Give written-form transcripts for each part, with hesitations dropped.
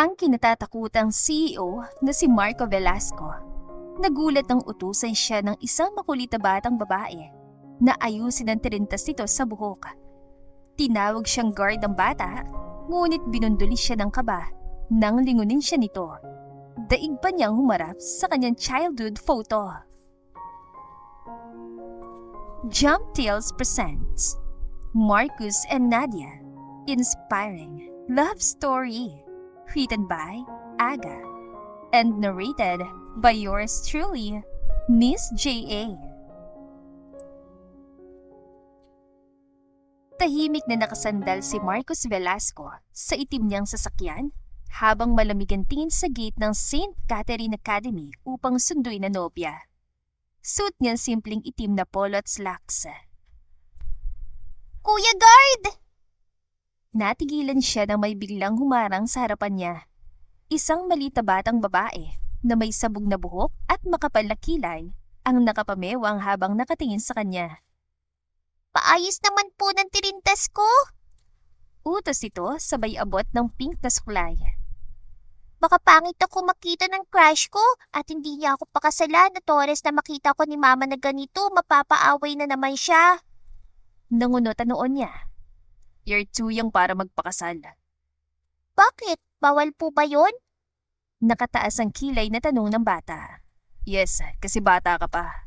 Ang kinatatakutang CEO na si Marco Velasco. Nagulat nang utusan siya ng isang makulit na batang babae na ayusin ang tirintas nito sa buhok. Tinawag siyang guard ng bata, ngunit binunduli siya ng kaba nang lingunin siya nito. Daig pa niyang humarap sa kanyang childhood photo. Jump Tales presents Marcus and Nadia, Inspiring Love Story, written by Aga and narrated by yours truly, Miss J.A. Tahimik na nakasandal si Marcus Velasco sa itim niyang sasakyan habang malamig ang tingin sa gate ng St. Catherine Academy upang sunduin na nobya. Suot niyang simpleng itim na polo at slacks. Kuya Guard! Natigilan siya nang may biglang humarang sa harapan niya. Isang maliit na batang babae na may sabog na buhok at makapal na kilay ang nakapamewang habang nakatingin sa kanya. Paayos naman po ng tirintas ko. Utos ito sabay abot ng pink na suklay. Baka pangit ako makita ng crush ko at hindi niya ako pakasalan na Torres na makita ko ni Mama na ganito, mapapaaway na naman siya. Nangunutan noon niya. You're too young para magpakasal. Bakit? Bawal po ba yun? Nakataas ang kilay na tanong ng bata. Yes, kasi bata ka pa.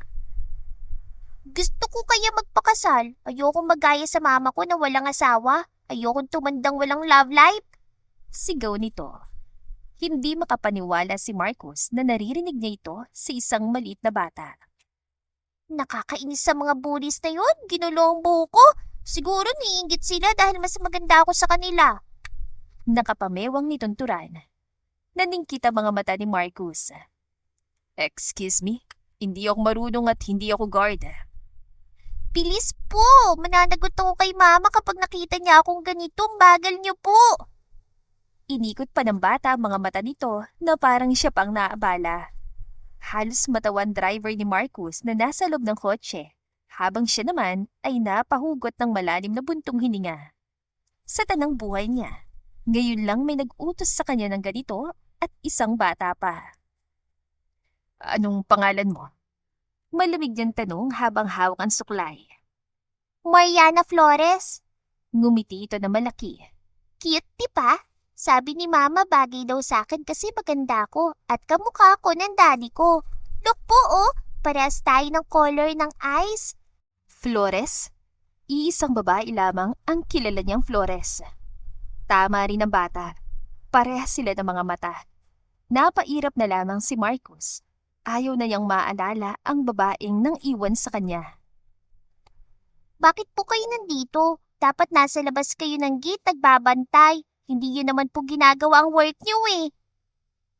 Gusto ko kaya magpakasal. Ayokong magaya sa mama ko na walang asawa. Ayokong tumandang walang love life. Sigaw nito. Hindi makapaniwala si Marcus na naririnig niya ito sa isang maliit na bata. Nakakainis sa mga bullies na yun. Ginulo ang buhok ko. Siguro niinggit sila dahil mas maganda ako sa kanila. Nakapamewang nitunturan. Naningkit ang mga mata ni Marcus. Excuse me? Hindi ako marunong at hindi ako guard. Bilis po! Mananagot ako kay Mama kapag nakita niya akong ganito. Bagal niyo po! Inikot pa ng bata ang mga mata nito na parang siya pang naabala. Halos matawan driver ni Marcus na nasa loob ng kotse, habang siya naman ay napahugot ng malalim na buntong hininga. Sa tanang buhay niya, ngayon lang may nag-utos sa kanya ng ganito at isang bata pa. Anong pangalan mo? Malamig niyang tanong habang hawak ang suklay. Mariana Flores. Ngumiti ito na malaki. Cute, di ba? Sabi ni Mama bagay daw sa akin kasi maganda ko at kamukha ko ng daddy ko. Look po oh, parehas tayo ng color ng eyes. Flores? Iisang babae lamang ang kilala niyang Flores. Tama rin ang bata. Parehas sila ng mga mata. Napairap na lamang si Marcus. Ayaw na niyang maalala ang babaeng nang iwan sa kanya. Bakit po kayo nandito? Dapat nasa labas kayo ng gate nagbabantay. Hindi yun naman po ginagawa ang work niyo eh.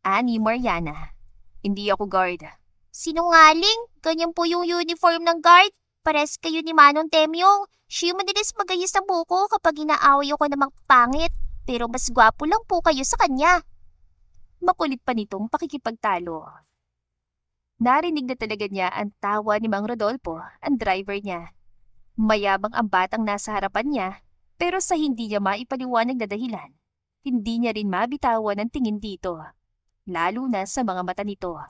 Ani Mariana. Hindi ako guard. Sinungaling? Ganyan po yung uniform ng guard. Pares kayo ni Manong Temyong. Siya yung madalas magayos ng buko kapag inaaway ako namang pangit. Pero mas gwapo lang po kayo sa kanya. Makulit pa nitong pakikipagtalo. Narinig na talaga niya ang tawa ni Mang Rodolfo, ang driver niya. Mayabang ang batang nasa harapan niya, pero sa hindi niya maipaliwanag na dahilan, hindi niya rin mabitawan ang tingin dito, lalo na sa mga mata nito.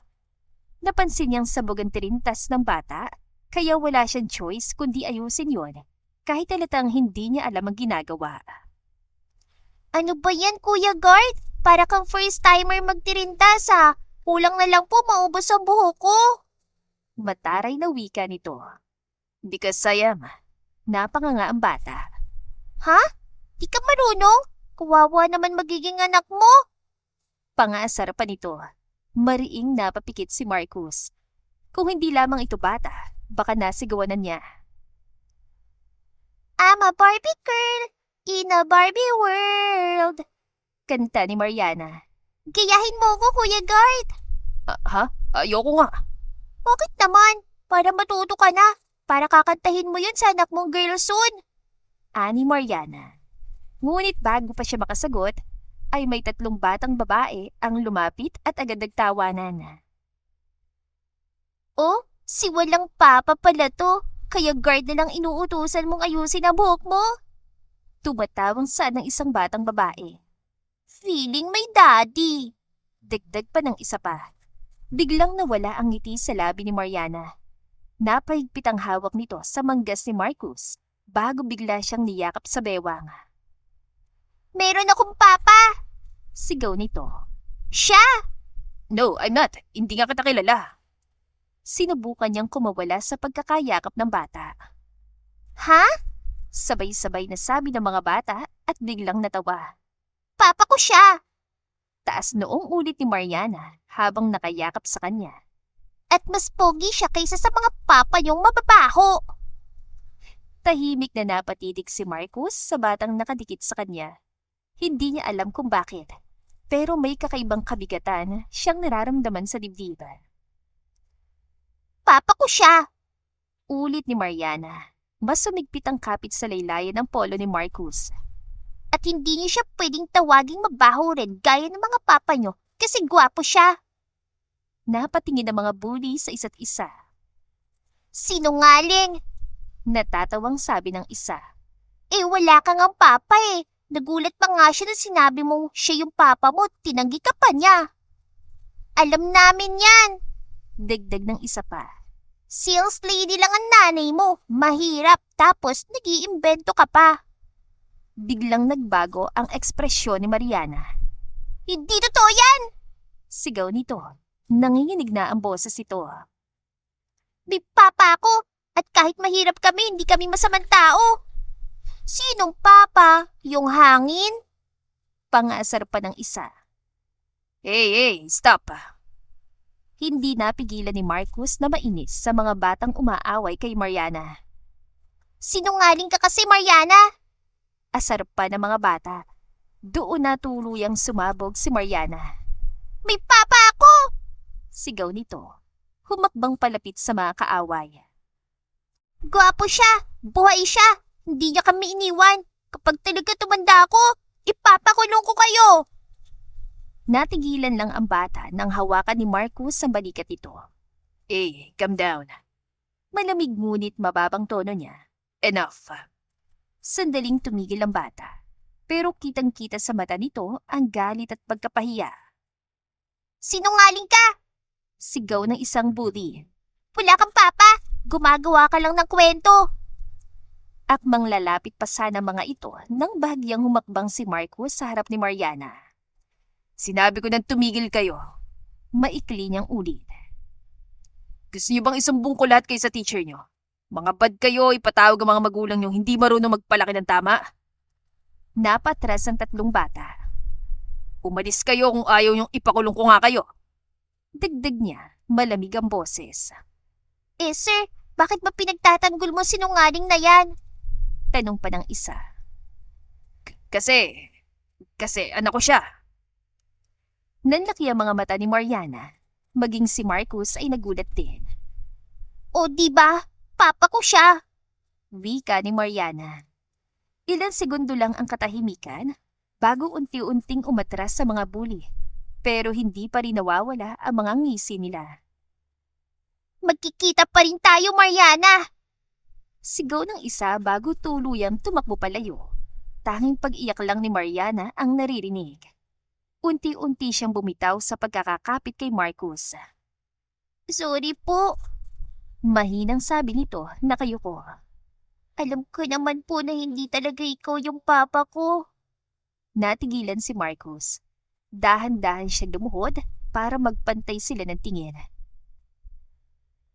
Napansin niyang sabog ang tirintas ng bata, kaya wala siyang choice kundi ayusin yon, kahit halatang hindi niya alam ang ginagawa. Ano ba yan, Kuya Guard? Para kang first timer magtirintas ha. Kulang na lang po maubos ang buhok ko. Mataray na wika nito. Because I am. Napanganga ang bata. Ha? Di ka marunong? Kawawa naman magiging anak mo. Pangaasar pa nito. Mariing napapikit si Marcus. Kung hindi lamang ito bata, baka nasigawan na niya. I'm a Barbie girl in a Barbie world. Kanta ni Mariana. Gayahin mo ko, Kuya Guard. Ha? Ayoko nga. Bakit naman? Para matuto ka na. Para kakantahin mo yun sa anak mong girl soon. Ani Mariana. Ngunit bago pa siya makasagot, ay may 3 batang babae ang lumapit at agad nagtawanan. Oh, si walang papa pala to. Kaya guard na lang inuutusan mong ayusin ang buhok mo. Tumatawang saan ng isang batang babae. Feeling may daddy. Dagdag pa ng isa pa. Biglang nawala ang ngiti sa labi ni Mariana. Napahigpit ang hawak nito sa manggas ni Marcus bago bigla siyang niyakap sa bewang. Meron akong papa. Sigaw nito. Siya! No, I'm not. Hindi nga kita kilala. Sinubukan niyang kumawala sa pagkakayakap ng bata. Ha? Sabay-sabay na sabi ng mga bata at biglang natawa. Papa ko siya. Taas noong ulit ni Mariana habang nakayakap sa kanya. At mas pogi siya kaysa sa mga papa niyong mababaho. Tahimik na napatitig si Marcus sa batang nakadikit sa kanya. Hindi niya alam kung bakit, pero may kakaibang kabigatan siyang nararamdaman sa dibdib. Papa ko siya. Ulit ni Mariana. Mas sumigpit ang kapit sa laylayan ng polo ni Marcus. At hindi niyo siya pwedeng tawaging mabaho rin gaya ng mga papa niyo kasi gwapo siya. Napatingin ang mga bully sa isa't isa. Sinungaling. Natatawang sabi ng isa. Wala kang ang papa eh. Nagulat pa nga siya nung sinabi mong siya yung papa mo, tinanggi ka pa niya. Alam namin yan. Dagdag ng isa pa. Sales lady lang ang nanay mo. Mahirap, tapos nag-iimbento ka pa. Biglang nagbago ang ekspresyon ni Mariana. Hindi totoo yan! Sigaw nito. Nanginginig na ang boses ito. May papa ako, at kahit mahirap kami, hindi kami masamang tao. Sinong papa? Yung hangin? Pangasar pa ng isa. Hey, stop! Hindi napigilan ni Marcus na mainis sa mga batang umaaway kay Mariana. Sinungaling ka kasi, Mariana! Asar pa ng mga bata. Doon na tuluyang sumabog si Mariana. May papa ako! Sigaw nito. Humakbang palapit sa mga kaaway. Gwapo siya! Buhay siya! Hindi niya kami iniwan! Kapag talaga tumanda ako, ipapakulong ko kayo! Natigilan lang ang bata nang hawakan ni Marcus ang balikat nito. Calm down. Malamig ngunit mababang tono niya. Enough. Sandaling tumigil ang bata. Pero kitang-kita sa mata nito ang galit at pagkapahiya. Sinungaling ka! Sigaw ng isang bully. Wala kang papa! Gumagawa ka lang ng kwento! Akmang lalapit pa sana mga ito nang bahagyang humakbang si Marcus sa harap ni Mariana. Sinabi ko nang tumigil kayo. Maikli niyang ulit. Gusto niyo bang isumbong ko lahat kayo sa teacher niyo? Mga bad kayo, ipatawag ang mga magulang niyo hindi marunong magpalaki ng tama? Napatras ang tatlong bata. Umalis kayo kung ayaw niyong ipakulong ko nga kayo. Dagdag niya, malamig ang boses. Sir, bakit ba pinagtatanggol mo sinungaling na yan? Tanong pa ng isa. Kasi anak ko siya. Nanlaki ang mga mata ni Mariana. Maging si Marcus ay nagulat din. O diba, papa ko siya. Wika ni Mariana. Ilang segundo lang ang katahimikan bago unti-unting umatras sa mga bully. Pero hindi pa rin nawawala ang mga ngisi nila. Magkikita pa rin tayo, Mariana. Sigaw ng isa bago tuluyang tumakbo palayo. Tanging pag-iyak lang ni Mariana ang naririnig. Unti-unti siyang bumitaw sa pagkakakapit kay Marcus. Sorry po. Mahinang sabi nito na kayuko. Alam ko naman po na hindi talaga ikaw yung papa ko. Natigilan si Marcus. Dahan-dahan siya lumuhod para magpantay sila ng tingin.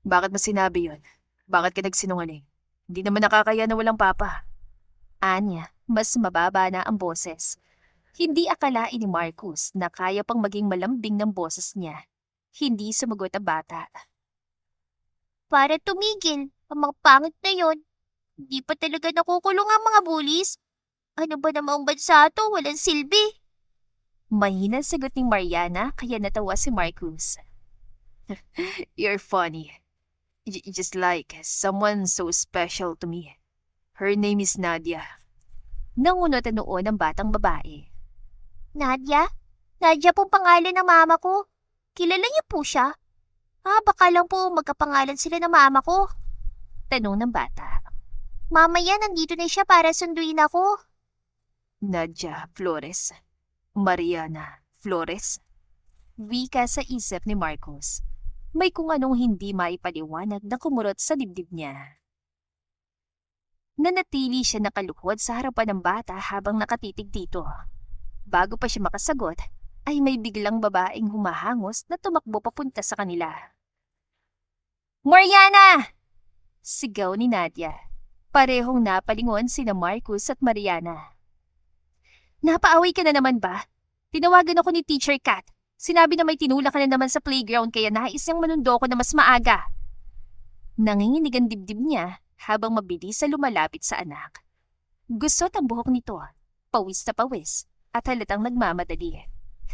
Bakit mo sinabi yun? Bakit ka nagsinungaling? Hindi naman nakakaya na walang papa. Anya, mas mababa na ang boses. Hindi akalain ni Marcus na kaya pang maging malambing ng boses niya. Hindi sumagot ang bata. Para tumigil, ang mga pangit na yon. Hindi pa talaga nakukulong ang mga bullies. Ano ba namang bansa to? Walang silbi. Mahinang sagot ni Mariana kaya natawa si Marcus. You're funny. Just like someone so special to me. Her name is Nadia. Nangunot ang noon ng batang babae. Nadia? Nadia pong pangalan ng mama ko. Kilala niyo po siya? Baka lang po magkapangalan sila ng mama ko. Tanong ng bata. Mamaya nandito na siya para sunduin ako. Nadia Flores. Mariana Flores? Wika sa isip ni Marcos. May kung anong hindi maipaliwanag na kumurot sa dibdib niya. Nanatili siya nakaluhod sa harapan ng bata habang nakatitig dito. Bago pa siya makasagot, ay may biglang babaeng humahangos na tumakbo papunta sa kanila. Mariana! Sigaw ni Nadia. Parehong napalingon sina Marcos at Mariana. Napaaway ka na naman ba? Tinawagan ako ni Teacher Kat. Sinabi na may tinula ka na naman sa playground kaya nais niyang manundo ko na mas maaga. Nanginginig ang dibdib niya habang mabilis na lumalapit sa anak. Gusot ang buhok nito, pawis na pawis, at halatang nagmamadali.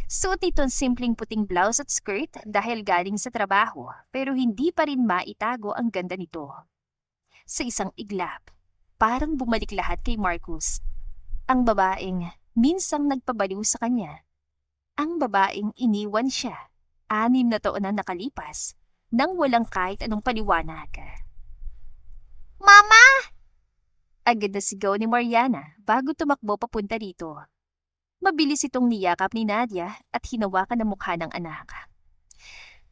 Suot nito ang simpleng puting blouse at skirt dahil galing sa trabaho pero hindi pa rin maitago ang ganda nito. Sa isang iglap, parang bumalik lahat kay Marcos. Ang babaeng minsang nagpabaliw sa kanya. Ang babaeng iniwan siya, 6 na taon na nakalipas, nang walang kahit anong paliwanag. Mama! Agad na sigaw ni Mariana bago tumakbo papunta rito. Mabilis itong niyakap ni Nadia at hinawakan ang mukha ng anak.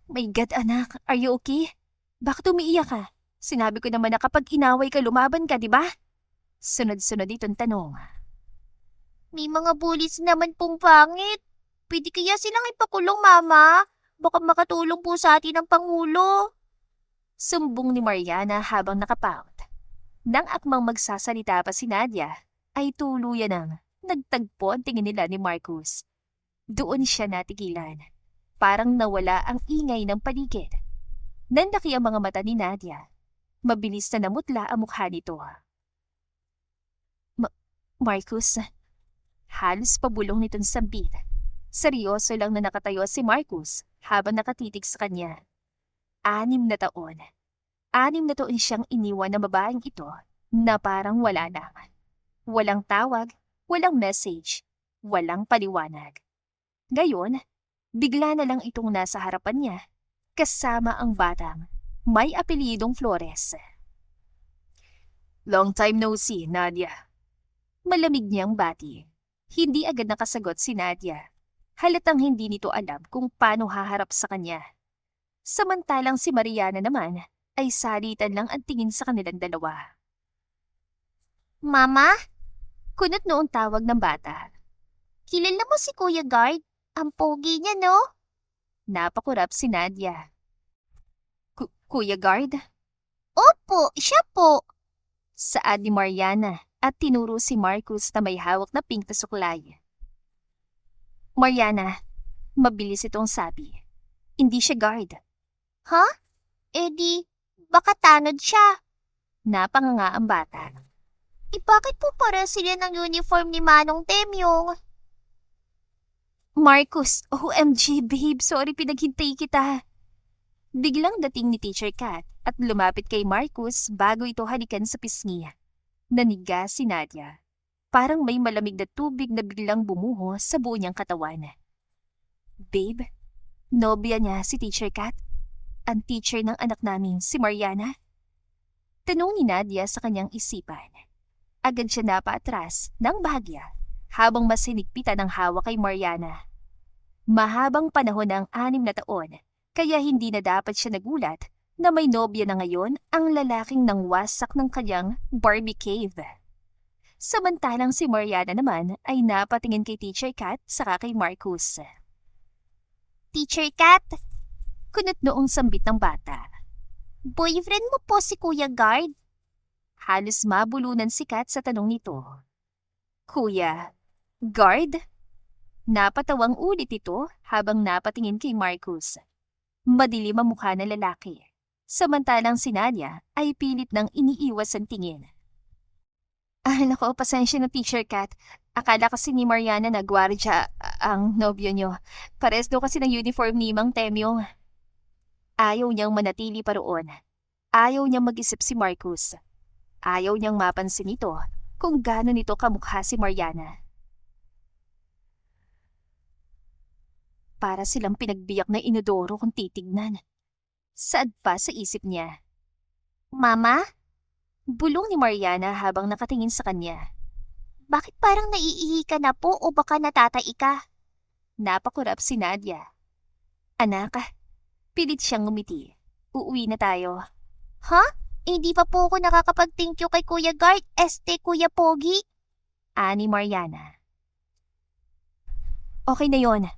My God, anak, are you okay? Bakit umiiyak ka? Sinabi ko naman na kapag inaway ka, lumaban ka, di ba? Sunod-sunod itong tanong. May mga bullies naman pong pangit. Pwede kaya silang ipakulong, Mama? Baka makatulong po sa atin ang Pangulo. Sumbong ni Mariana habang nakapout. Nang akmang magsasalita pa si Nadia, ay tuluyan ng nagtagpo ang tingin nila ni Marcos. Doon siya natigilan. Parang nawala ang ingay ng paligid. Nanlaki ang mga mata ni Nadia. Mabilis na namutla ang mukha nito. Marcos, halos pabulong nitong sambit. Seryoso lang na nakatayo si Marcos habang nakatitig sa kanya. 6 na taon. 6 na taon siyang iniwan ng babaeng ito na parang wala lang. Walang tawag, walang message, walang paliwanag. Ngayon, bigla na lang itong nasa harapan niya kasama ang batang may apelyidong Flores. Long time no see, Nadia. Malamig niyang bati. Hindi agad nakasagot si Nadia. Halatang hindi nito alam kung paano haharap sa kanya. Samantalang si Mariana naman ay salitan lang ang tingin sa kanilang dalawa. Mama? Kunot noong tawag ng bata. Kilala mo si Kuya Guard? Ang pogi niya, no? Napakurap si Nadia. Kuya Guard? Opo, siya po. Saad ni Mariana at tinuro si Marcos na may hawak na pink na suklay. Mariana, mabilis itong sabi. Hindi siya guard. Ha? Baka tanod siya. Napanganga ang bata. Bakit po para sila ng uniform ni Manong Temyong? Marcos, OMG babe, sorry pinaghintay kita. Biglang dating ni Teacher Kat at lumapit kay Marcos bago ito halikan sa pisngi. Naniga si Nadia. Parang may malamig na tubig na biglang bumuho sa buo niyang katawan. Babe, nobya niya si Teacher Kat? Ang teacher ng anak namin, si Mariana? Tanong ni Nadia sa kanyang isipan. Agad siya napaatras ng bahagya habang mas hinigpitan ang hawak kay Mariana. Mahabang panahon ng 6 na taon, kaya hindi na dapat siya nagulat na may nobya na ngayon ang lalaking nangwasak ng kanyang Barbie cave. Samantalang si Mariana naman ay napatingin kay Teacher Kat saka kay Marcos. Teacher Kat, Kunot noong sambit ng bata. boyfriend mo po si Kuya Guard? Halos mabulunan si Kat sa tanong nito. Kuya, guard? Napatawang ulit ito habang napatingin kay Marcos. Madilim ang mukha ng lalaki. Samantalang si Nadia ay pilit ng iniiwas ang tingin. Nako, pasensya na Teacher Kat. Akala kasi ni Mariana na gwardya ang nobyo niyo. Pares daw kasi ng uniform ni Mang Temyong. Ayaw niyang manatili pa roon. Ayaw niyang mag-isip si Marcos. Ayaw niyang mapansin ito kung gaano nito kamukha si Mariana. Para silang pinagbiyak na inodoro kung titignan. Saad pa sa isip niya. Mama? Bulong ni Mariana habang nakatingin sa kanya. Bakit parang naiihi ka na po o baka natatai ka? Napakurap si Nadia. Anak, pilit siyang ngumiti. Uuwi na tayo. Ha? Hindi pa po ako nakakapag-thank you kay Kuya Guard, Kuya Pogi. Ani Mariana. Okay na yon.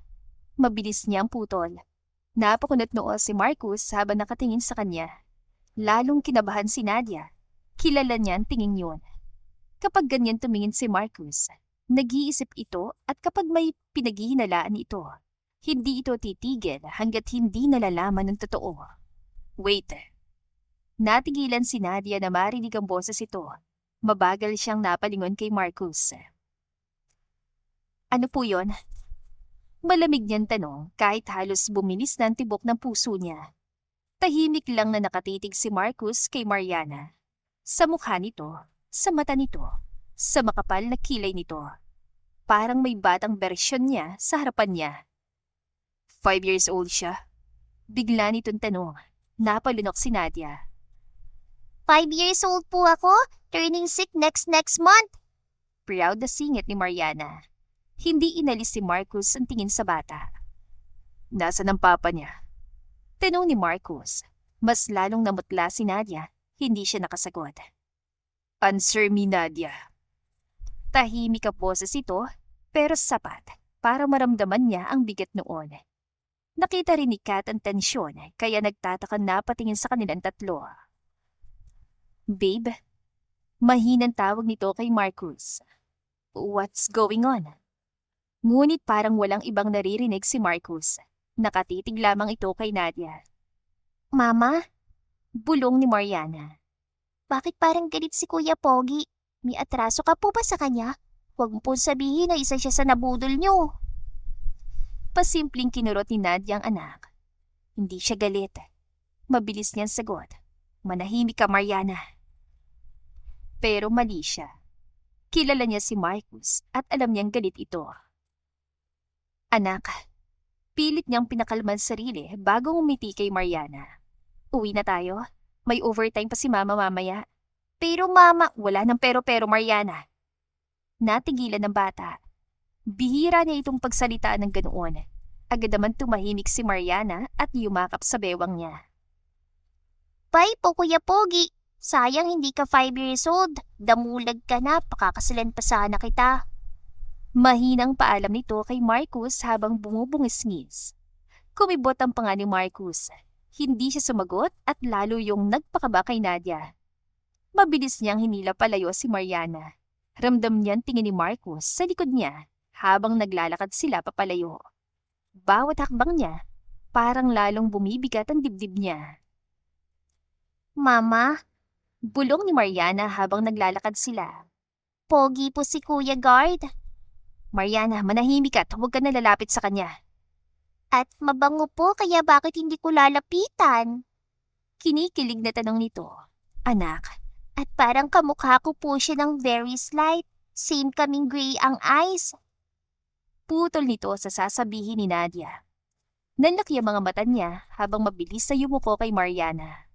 Mabilis niyang putol. Napakunot noo si Marcus habang nakatingin sa kanya. Lalong kinabahan si Nadia. Kilala niya ang tingin yun. Kapag ganyan tumingin si Marcus, nag-iisip ito at kapag may pinaghihinalaan ito, hindi ito titigil hanggat hindi nalalaman ng totoo. Wait. Natigilan si Nadia na marinig ang boses ito. Mabagal siyang napalingon kay Marcus. Ano po yon? Malamig niyang tanong kahit halos bumilis na ang tibok ng puso niya. Tahimik lang na nakatitig si Marcus kay Mariana. Sa mukha nito, sa mata nito, sa makapal na kilay nito. Parang may batang bersyon niya sa harapan niya. 5 years old siya. Bigla nitong tanong. Napalunok si Nadia. 5 years old po ako, turning 6 next month. Proud na singit ni Mariana. Hindi inalis si Marcus ang tingin sa bata. Nasaan ang papa niya? Tanong ni Marcus. Mas lalong namutla si Nadia. Hindi siya nakasagot. Answer me, Nadia. Tahimik ang boses ito, pero sapat para maramdaman niya ang bigat noon. Nakita rin ni Kat ang tensyon, kaya nagtataka na patingin sa kanilang tatlo. Babe, mahinang tawag nito kay Marcus. What's going on? Ngunit parang walang ibang naririnig si Marcus. Nakatitig lamang ito kay Nadia. Mama, Bulong ni Mariana. bakit parang galit si Kuya Pogi? May atraso ka po ba sa kanya? Huwag mo pong sabihin na isa siya sa nabudol niyo. Pasimpleng kinurot ni Nadia ang anak. Hindi siya galit. Mabilis niyang sagot. Manahimik ka, Mariana. Pero mali siya. Kilala niya si Marcus at alam niyang galit ito. Anak, pilit niyang pinakalman sarili bago umiti kay Mariana. Uwi na tayo. May overtime pa si Mama mamaya. Pero Mama, wala nang pero-pero, Mariana. Natigilan ng bata. Bihira niya itong pagsalitaan ng ganoon. Agad naman tumahimik si Mariana at yumakap sa bewang niya. Bye po Kuya Pogi. Sayang hindi ka 5 years old. Damulag ka na, pakakasalan pa sana kita. Mahinang paalam nito kay Marcus habang bumubungis-ngis. Kumibot ang panga ni Marcus. Hindi siya sumagot at lalo yung nagpakaba kay Nadia. Mabilis niyang hinila palayo si Mariana. Ramdam niyan tingin ni Marcus sa likod niya habang naglalakad sila papalayo. Bawat hakbang niya, parang lalong bumibigat ang dibdib niya. Mama, Bulong ni Mariana habang naglalakad sila. Pogi po si Kuya Guard. Mariana, manahimik at huwag ka na lalapit sa kanya. At mabango po kaya bakit hindi ko lalapitan? Kinikilig na tanong nito. Anak, At parang kamukha ko po siya ng very slight. Same kaming gray ang eyes. putol nito sa sasabihin ni Nadia. Nanlaki ang mga mata niya habang mabilis na yumuko kay Mariana.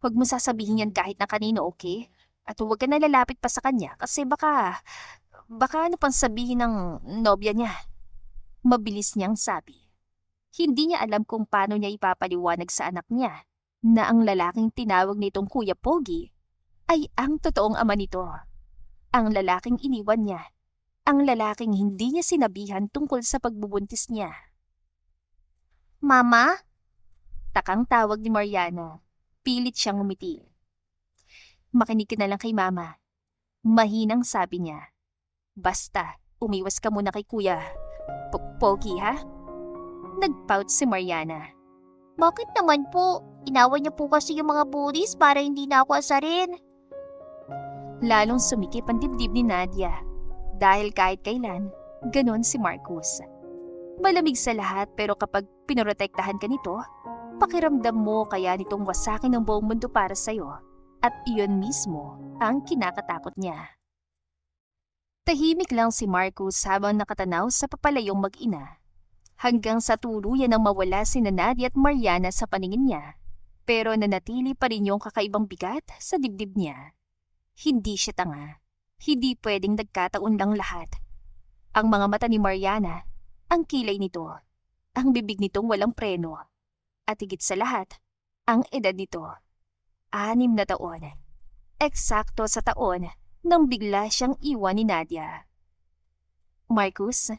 Huwag mo sasabihin yan kahit na kanino, okay? At huwag ka na lalapit pa sa kanya kasi baka ano pang sabihin ng nobya niya. Mabilis niyang sabi. Hindi niya alam kung paano niya ipapaliwanag sa anak niya na ang lalaking tinawag nitong Kuya Pogi ay ang totoong ama nito. Ang lalaking iniwan niya. Ang lalaking hindi niya sinabihan tungkol sa pagbubuntis niya. Mama? Takang tawag ni Mariana. Pilit siyang umiti. Makinig ka na lang kay Mama. Mahinang sabi niya. Basta, umiwas ka muna kay Kuya Pogi, ha? Nagpout si Mariana. Bakit naman po? Inawan niya po kasi yung mga bullies para hindi na ako asarin. Lalong sumikip ang dibdib ni Nadia. Dahil kahit kailan, ganon si Marcus. Malamig sa lahat pero kapag pinoprotektahan ka nito, pakiramdam mo kaya nitong wasakin ang buong mundo para sa'yo. At iyon mismo ang kinakatakot niya. Tahimik lang si Marcus habang nakatanaw sa papalayong mag-ina. Hanggang sa tuluyan nang mawala si Nadia at Mariana sa paningin niya. Pero nanatili pa rin yung kakaibang bigat sa dibdib niya. Hindi siya tanga. Hindi pwedeng nagkataon lang lahat. Ang mga mata ni Mariana, Ang kilay nito, ang bibig nitong walang preno, at higit sa lahat, ang edad nito, 6 na taon. Eksakto sa taon nang bigla siyang iwan ni Nadia. Marcus,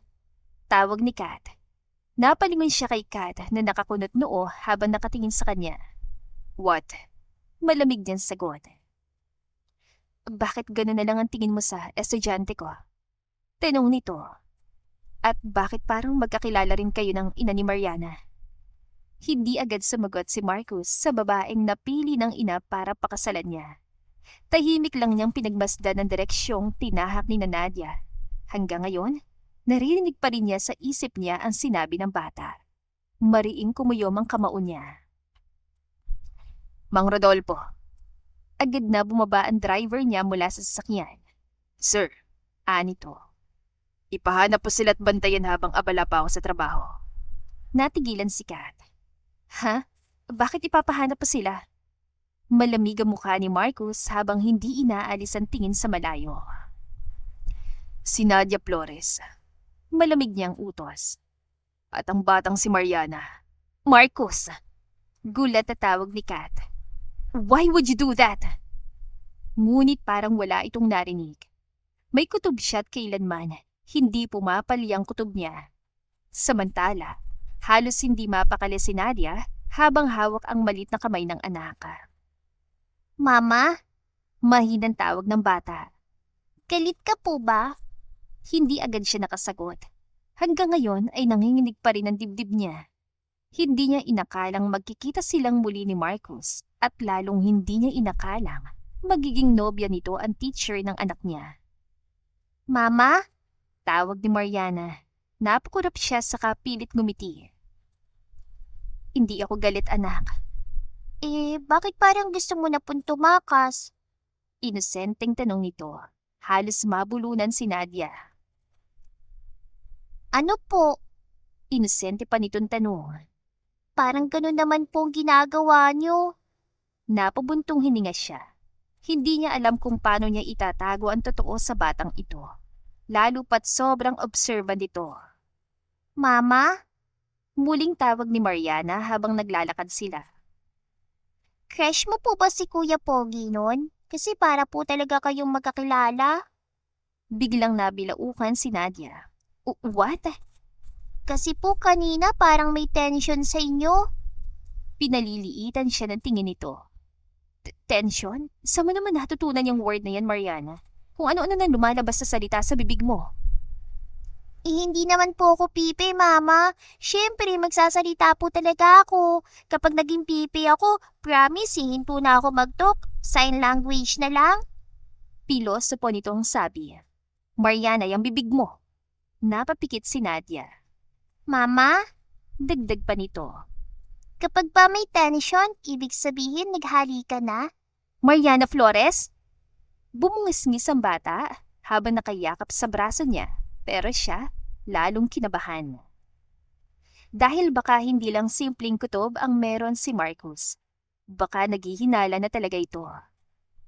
tawag ni Kat. Napalingon siya kay Kat na nakakunot noo habang nakatingin sa kanya. What? Malamig niyang sagot. Bakit gano'n na lang ang tingin mo sa estudyante ko? Tanong nito. At bakit parang magkakilala rin kayo ng ina ni Mariana? Hindi agad sumagot si Marcus sa babaeng napili ng ina para pakasalan niya. Tahimik lang niyang pinagmasdan ang direksyong tinahak ni Nadia. Hanggang ngayon, narinig pa rin niya sa isip niya ang sinabi ng bata. Mariing kumuyom ang kamao niya. Mang Rodolfo. Agad na bumaba ang driver niya mula sa sasakyan. Sir, anito. Ipahanap po sila't bantayan habang abala pa ako sa trabaho. Natigilan si Kat. Ha? Bakit ipapahanap pa sila? Malamig ang mukha ni Marcus habang hindi inaalis ang tingin sa malayo. Si Nadia Flores. Malamig niyang utos. At ang batang si Mariana. Marcus! Gulat na tawag ni Kat. Why would you do that? Ngunit parang wala itong narinig. May kutob siya at kailanman, hindi pumapali ang kutob niya. Samantala, halos hindi mapakali si Nadia habang hawak ang malit na kamay ng anak. Mama, Mahinang tawag ng bata. galit ka po ba? Hindi agad siya nakasagot. Hanggang ngayon ay nanginginig pa rin ang dibdib niya. Hindi niya inakalang magkikita silang muli ni Marcus at lalong hindi niya inakalang magiging nobya nito ang teacher ng anak niya. Mama, Tawag ni Mariana. Napakurap siya sa kapilit ngumiti. Hindi ako galit, anak. bakit parang gusto mo na pong tumakas? Inosenteng tanong nito. Halos mabulunan si Nadia. Ano po? Inosente pa nitong tanong. Parang ganun naman po ang ginagawa niyo. Napabuntong hininga siya. Hindi niya alam kung paano niya itatago ang totoo sa batang ito. Lalo pat sobrang observant ito. Mama, Muling tawag ni Mariana habang naglalakad sila. crush mo po ba si Kuya Pogi nun? Kasi para po talaga kayong magkakilala. Biglang nabilaukan si Nadia. What? Kasi po kanina parang may tension sa inyo. Pinaliliitan siya ng tingin nito. Tension? Saan mo naman natutunan yung word na yan, Mariana? Kung ano-ano na lumalabas sa salita sa bibig mo. Hindi naman po ako pipi, Mama. Siyempre, magsasalita po talaga ako. Kapag naging pipi ako, promise, hihinto na ako mag-talk. Sign language na lang. Pilos sa po nitong sabi. Mariana, yung bibig mo. Napapikit si Nadia. Mama, Dagdag pa nito. kapag ba may tension, ibig sabihin naghali ka na? Mariana Flores? Bumungisngis ang bata habang nakayakap sa braso niya. Pero siya, lalong kinabahan. Dahil baka hindi lang simpleng kutob ang meron si Marcus. Baka naghihinala na talaga ito.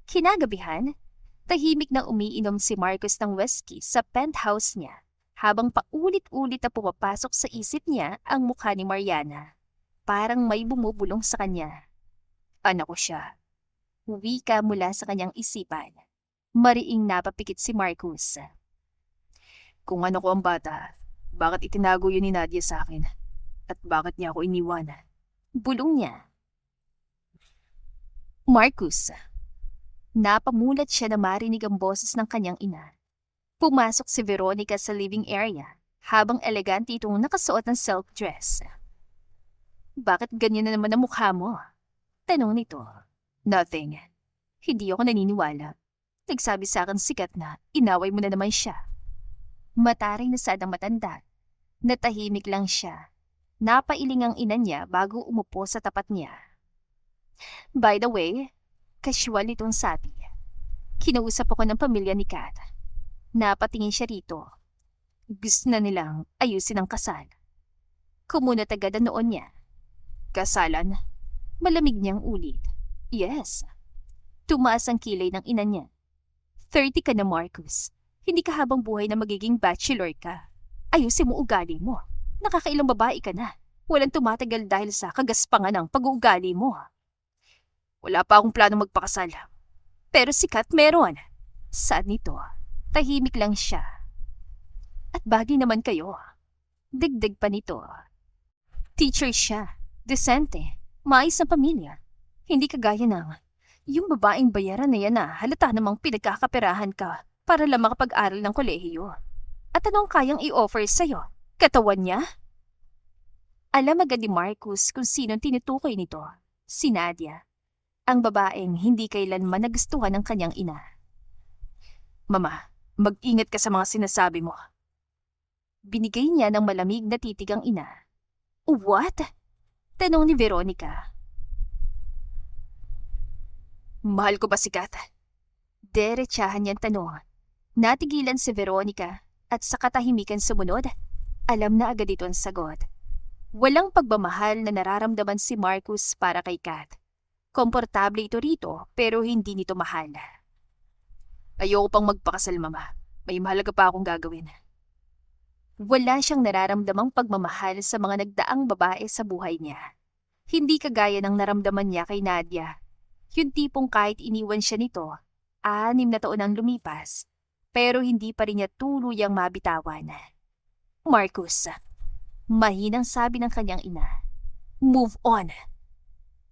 Kinagabihan, tahimik na umiinom si Marcus ng whiskey sa penthouse niya habang paulit-ulit na pumapasok sa isip niya ang mukha ni Mariana. Parang may bumubulong sa kanya. Anak ko siya. Wika mula sa kanyang isipan. Mariing napapikit si Marcus. Kung ano ko ang bata, bakit itinago yun ni Nadia sa akin? At bakit niya ako iniwan? Bulong niya. Marcus. Napamulat siya na marinig ang boses ng kanyang ina. Pumasok si Veronica sa living area habang elegante itong nakasuot ng silk dress. Bakit ganyan na naman ang mukha mo? Tanong nito. Nothing. Hindi ako naniniwala. Nagsabi sa akin sikat na inaway mo na naman siya. Mataray na sadang matanda. Natahimik lang siya. Napailing ang ina niya bago umupo sa tapat niya. By the way, casual itong sabi. Kinausap ako ng pamilya ni Kat. Napatingin siya rito. Gusto na nilang ayusin ang kasal. Kumunot agad ang noon niya. Kasalan? Malamig niyang ulit. Yes. Tumaas ang kilay ng ina niya. 30 ka na, Marcus. Hindi ka habang buhay na magiging bachelor ka. Ayusin mo ugali mo. Nakakailang babae ka na. Walang tumatagal dahil sa kagaspangan ng pag-uugali mo. Wala pa akong plano magpakasal. Pero si Kat meron. Saan nito? Tahimik lang siya. At bagay naman kayo. Dagdag pa nito. Teacher siya. Desente. Maayos na pamilya. Hindi kagaya ng yung babaeng bayaran na yan na halata namang pinagkakaperahan ka para lang makapag-aral ng kolehiyo. At anong kayang i-offer sa'yo? Katawan niya? Alam agad ni Marcus kung sinong tinutukoy nito. Si Nadia. Ang babaeng hindi kailanman nagustuhan ng kanyang ina. Mama, mag-ingat ka sa mga sinasabi mo. Binigay niya ng malamig na titig ang ina. What? Tanong ni Veronica. Mahal ko ba si Kat? Derechahan niyang tanong. Natigilan si Veronica at sa katahimikan sumunod, alam na agad ito ang sagot. Walang pagmamahal na nararamdaman si Marcus para kay Kat. Komportable ito rito pero hindi nito mahal. Ayoko pang magpakasal, Mama. May mahalaga pa akong gagawin. Wala siyang nararamdamang pagmamahal sa mga nagdaang babae sa buhay niya. Hindi kagaya ng naramdaman niya kay Nadia. Yung tipong kahit iniwan siya nito, 6 na taon ang lumipas, pero hindi pa rin niya tuluyang mabitawan. Marcus, mahinang sabi ng kanyang ina. Move on.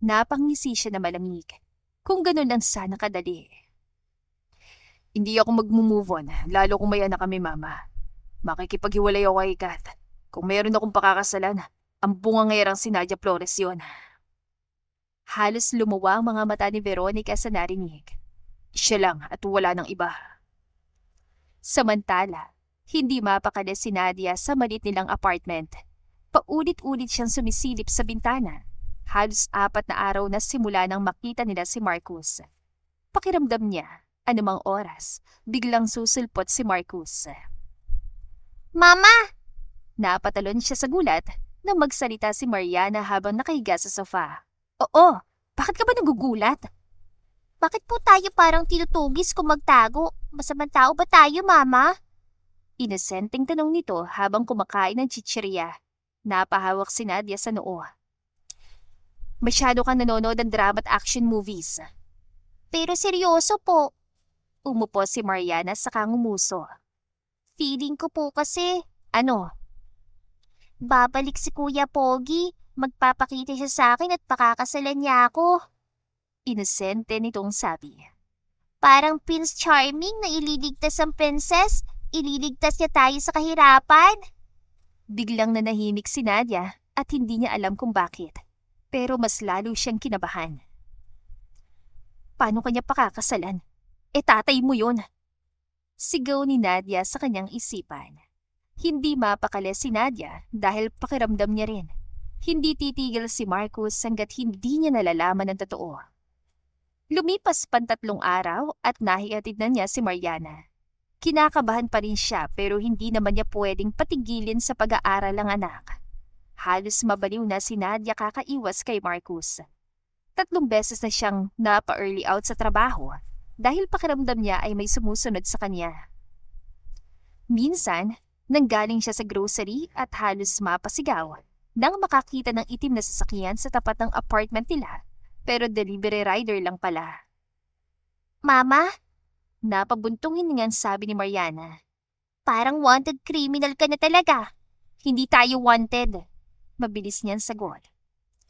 Napangisi siya na malamig. Kung ganun lang sana kadali. Hindi ako mag-move on, lalo kung may anak kami, Mama. Makikipaghiwalay ako kay Kat. Kung meron akong pakakasalan, ang bungangerang si Nadia Flores yun. Halos lumuwa ang mga mata ni Veronica sa narinig. Siya lang at wala ng iba. Samantala, hindi mapakali si Nadia sa maliit nilang apartment. Paulit-ulit siyang sumisilip sa bintana. Halos 4 na araw na simula nang makita nila si Marcus. Pakiramdam niya, anumang oras, biglang susulpot si Marcus. Mama! Napatalon siya sa gulat nang magsalita si Mariana habang nakahiga sa sofa. Oo, bakit ka ba nagugulat? Bakit po tayo parang tinutugis kung magtago? Masamang tao ba tayo, Mama? Inosenteng tanong nito habang kumakain ng chichirya. Napahawak si Nadia sa noo. Masyado kang nanonood ng drama at action movies. Pero seryoso po. Umupo si Mariana sa kangumuso. Feeling ko po kasi, Ano? babalik si Kuya Pogi. Magpapakita siya sa akin at pakakasalan niya ako. Inosente nitong sabi. Parang Prince Charming na ililigtas ang princess, ililigtas niya tayo sa kahirapan. Biglang nanahimik si Nadia at hindi niya alam kung bakit. Pero mas lalo siyang kinabahan. Paano kanya pakakasalan? Tatay mo yun. Sigaw ni Nadia sa kanyang isipan. Hindi mapakali si Nadia dahil pakiramdam niya rin. Hindi titigil si Marcus hanggat hindi niya nalalaman ang totoo. Lumipas pa 3 araw at nahihatid na niya si Mariana. Kinakabahan pa rin siya pero hindi naman niya pwedeng patigilin sa pag-aaral ang anak. Halos mabaliw na si Nadia kakaiwas kay Marcus. 3 beses na siyang napa-early out sa trabaho dahil pakiramdam niya ay may sumusunod sa kanya. Minsan, nanggaling siya sa grocery at halos mapasigaw nang makakita ng itim na sasakyan sa tapat ng apartment nila, pero delivery rider lang pala. Mama, Napabuntong hiningan sabi ni Mariana. parang wanted criminal ka na talaga. Hindi tayo wanted. Mabilis niyan sagot.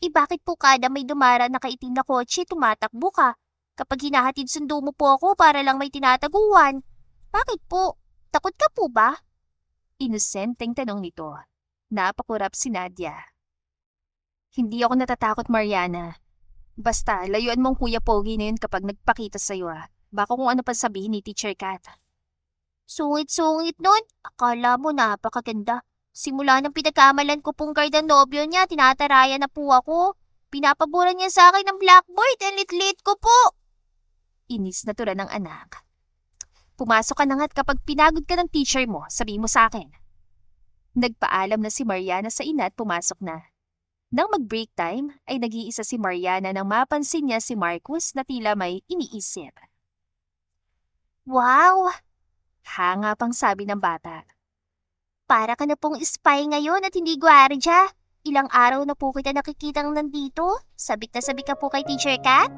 Bakit po kada may dumara na kaitim na kotse, tumatakbo ka? Kapag hinahatid sundo mo po ako para lang may tinataguan. Bakit po? Takot ka po ba? Inosenteng tanong nito. Napakurap si Nadia. Hindi ako natatakot, Mariana. Basta, layuan mong Kuya Pogi na yun kapag nagpakita sa'yo. Baka kung ano pa sabihin ni Teacher Kat. Sungit-sungit nun. Akala mo napakaganda. Simula ng pinagkamalan ko pong guard ang nobyo niya, tinataraya na po ako. Pinapaboran niya sa akin ng blackboard, ang lit-lit ko po. Inis na tura ng anak. Pumasok ka na nga't kapag pinagod ka ng teacher mo, sabihin mo sa akin. Nagpaalam na si Mariana sa ina at pumasok na. Nang mag-break time, ay nag-iisa si Mariana nang mapansin niya si Marcus na tila may iniisip. Wow! Hanga pang sabi ng bata. Para ka na pong spy ngayon at hindi gwardya. Ilang araw na po kita nakikitang nandito. Sabik na sabik ka po kay Teacher Kat.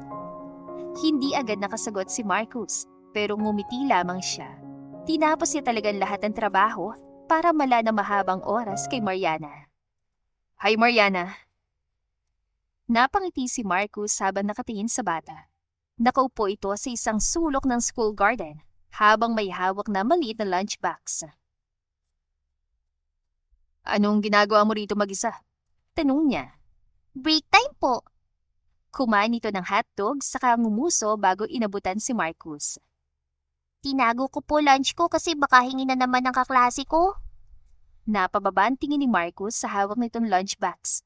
Hindi agad nakasagot si Marcus, pero ngumiti lamang siya. Tinapos niya talagang lahat ng trabaho para mala na mahabang oras kay Mariana. Hi Mariana. Napangiti si Marcus habang nakatingin sa bata. Nakaupo ito sa isang sulok ng school garden habang may hawak na maliit na lunchbox. Anong ginagawa mo rito mag-isa? Tanong niya. Break time po. Kumain ito ng hotdog saka ngumuso bago inabutan si Marcus. Tinago ko po lunch ko kasi baka hingi na naman ng kaklase ko. Napababa ang tingin ni Marcus sa hawak nitong lunchbox.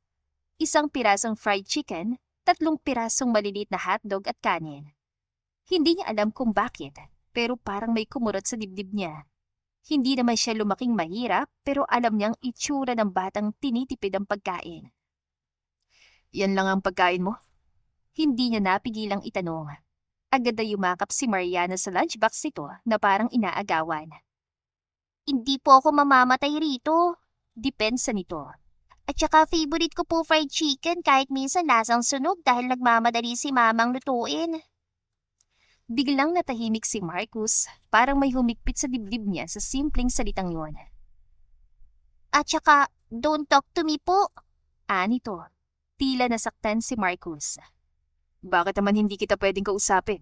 Isang pirasong fried chicken, 3 pirasong maliliit na hotdog at kanin. Hindi niya alam kung bakit, pero parang may kumurot sa dibdib niya. Hindi naman siya lumaking mahirap, pero alam niyang itsura ng batang tinitipid ang pagkain. Yan lang ang pagkain mo? Hindi niya napigilang itanong. Agad na yumakap si Mariana sa lunchbox nito na parang inaagawan. Hindi po ako mamamatay rito. Depensa nito. At saka favorite ko po fried chicken kahit minsan lasang sunog dahil nagmamadali si mamang lutuin. Biglang natahimik si Marcus, parang may humigpit sa dibdib niya sa simpleng salitang yun. At saka, don't talk to me po. Anito, tila nasaktan si Marcus. Bakit naman hindi kita pwedeng kausapin?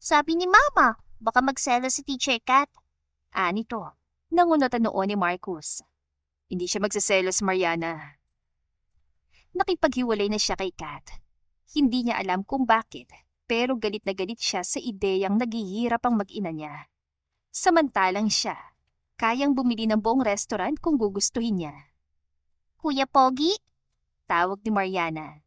Sabi ni mama, baka magselos si Teacher Kat. Anito, nangunot noon ni Marcus. Hindi siya magseselos, Mariana. Nakipaghiwalay na siya kay Kat. Hindi niya alam kung bakit, pero galit na galit siya sa ideyang naghihirap ang mag-ina niya. Samantalang siya, kayang bumili ng buong restaurant kung gugustuhin niya. Kuya Pogi, Tawag ni Mariana.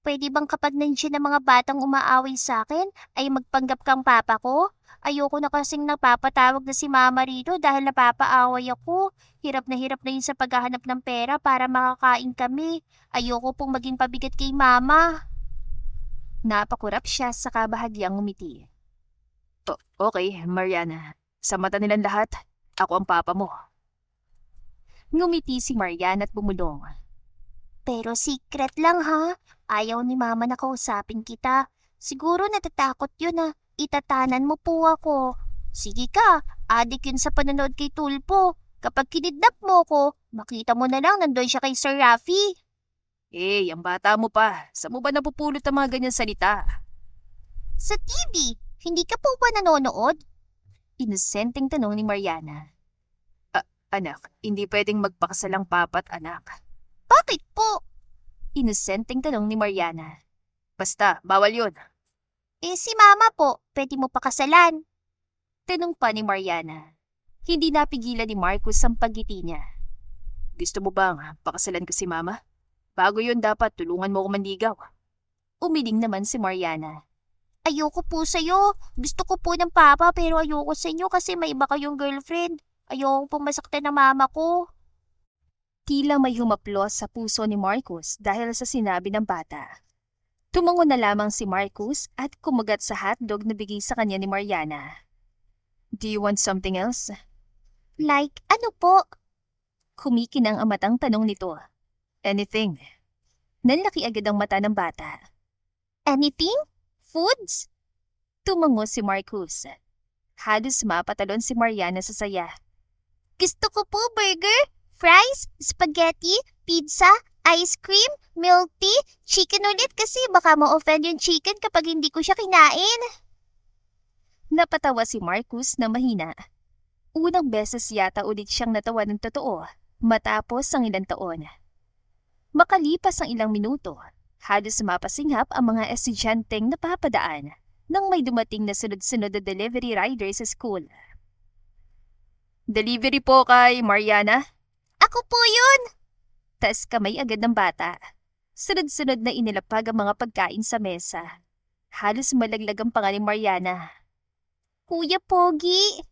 pwede bang kapag nandiyan ang mga batang umaaway sa akin, ay magpanggap kang papa ko? Ayoko na kasing napapatawag na si mama rito dahil napapaaway ako. Hirap na yun sa paghahanap ng pera para makakain kami. Ayoko pong maging pabigat kay mama. Napakurap siya sa kabahagyang ngumiti. Okay, Mariana. Sa mata nilang lahat, ako ang papa mo. Ngumiti si Mariana at bumulong. Pero secret lang ha. Ayaw ni mama na kausapin kita. Siguro natatakot yun na itatanan mo po ako. Sige ka, adik yun sa panonood kay Tulpo. Kapag kinidnap mo ko, makita mo na lang nandun siya kay Sir Rafi. Ang bata mo pa. Saan mo ba napupulot ang mga ganyan salita? Sa TV, hindi ka po ba nanonood? Inosenteng tanong ni Mariana. Anak, hindi pwedeng magpakasalang papa at anak. Bakit po? Inosenteng tanong ni Mariana. Basta, bawal yun. Si mama po, pwede mo pakasalan. Tanong pa ni Mariana. Hindi napigilan ni Marcus ang paggiti niya. Gusto mo bang pakasalan ko si mama? Bago yun dapat tulungan mo ko manligaw. Umiling naman si Mariana. Ayoko po sa'yo. Gusto ko po ng papa pero ayoko sa inyo kasi may iba kayong girlfriend. Ayoko po masaktan ng mama ko. Tila may humaplos sa puso ni Marcus dahil sa sinabi ng bata. Tumango na lamang si Marcus at kumagat sa hotdog na bigay sa kanya ni Mariana. Do you want something else? Like, ano po? Kumikinang ang matang tanong nito. Anything. Nanlaki agad ang mata ng bata. Anything? Foods? Tumango si Marcus. Halos mapatalon si Mariana sa saya. Gusto ko po burger, fries, spaghetti, pizza, ice cream, milk tea, chicken ulit kasi baka ma-offend yung chicken kapag hindi ko siya kinain. Napatawa si Marcus na mahina. Unang beses yata ulit siyang natawa ng totoo matapos ang ilang taon. Makalipas ang ilang minuto, halos mapasinghap ang mga estudyanteng napapadaan nang may dumating na sunod-sunod na delivery rider sa school. Delivery po kay Mariana? Ako po yun! Taas kamay agad ng bata. Sunod-sunod na inilapag ang mga pagkain sa mesa. Halos malaglag ang panga ni Mariana. Kuya Pogi,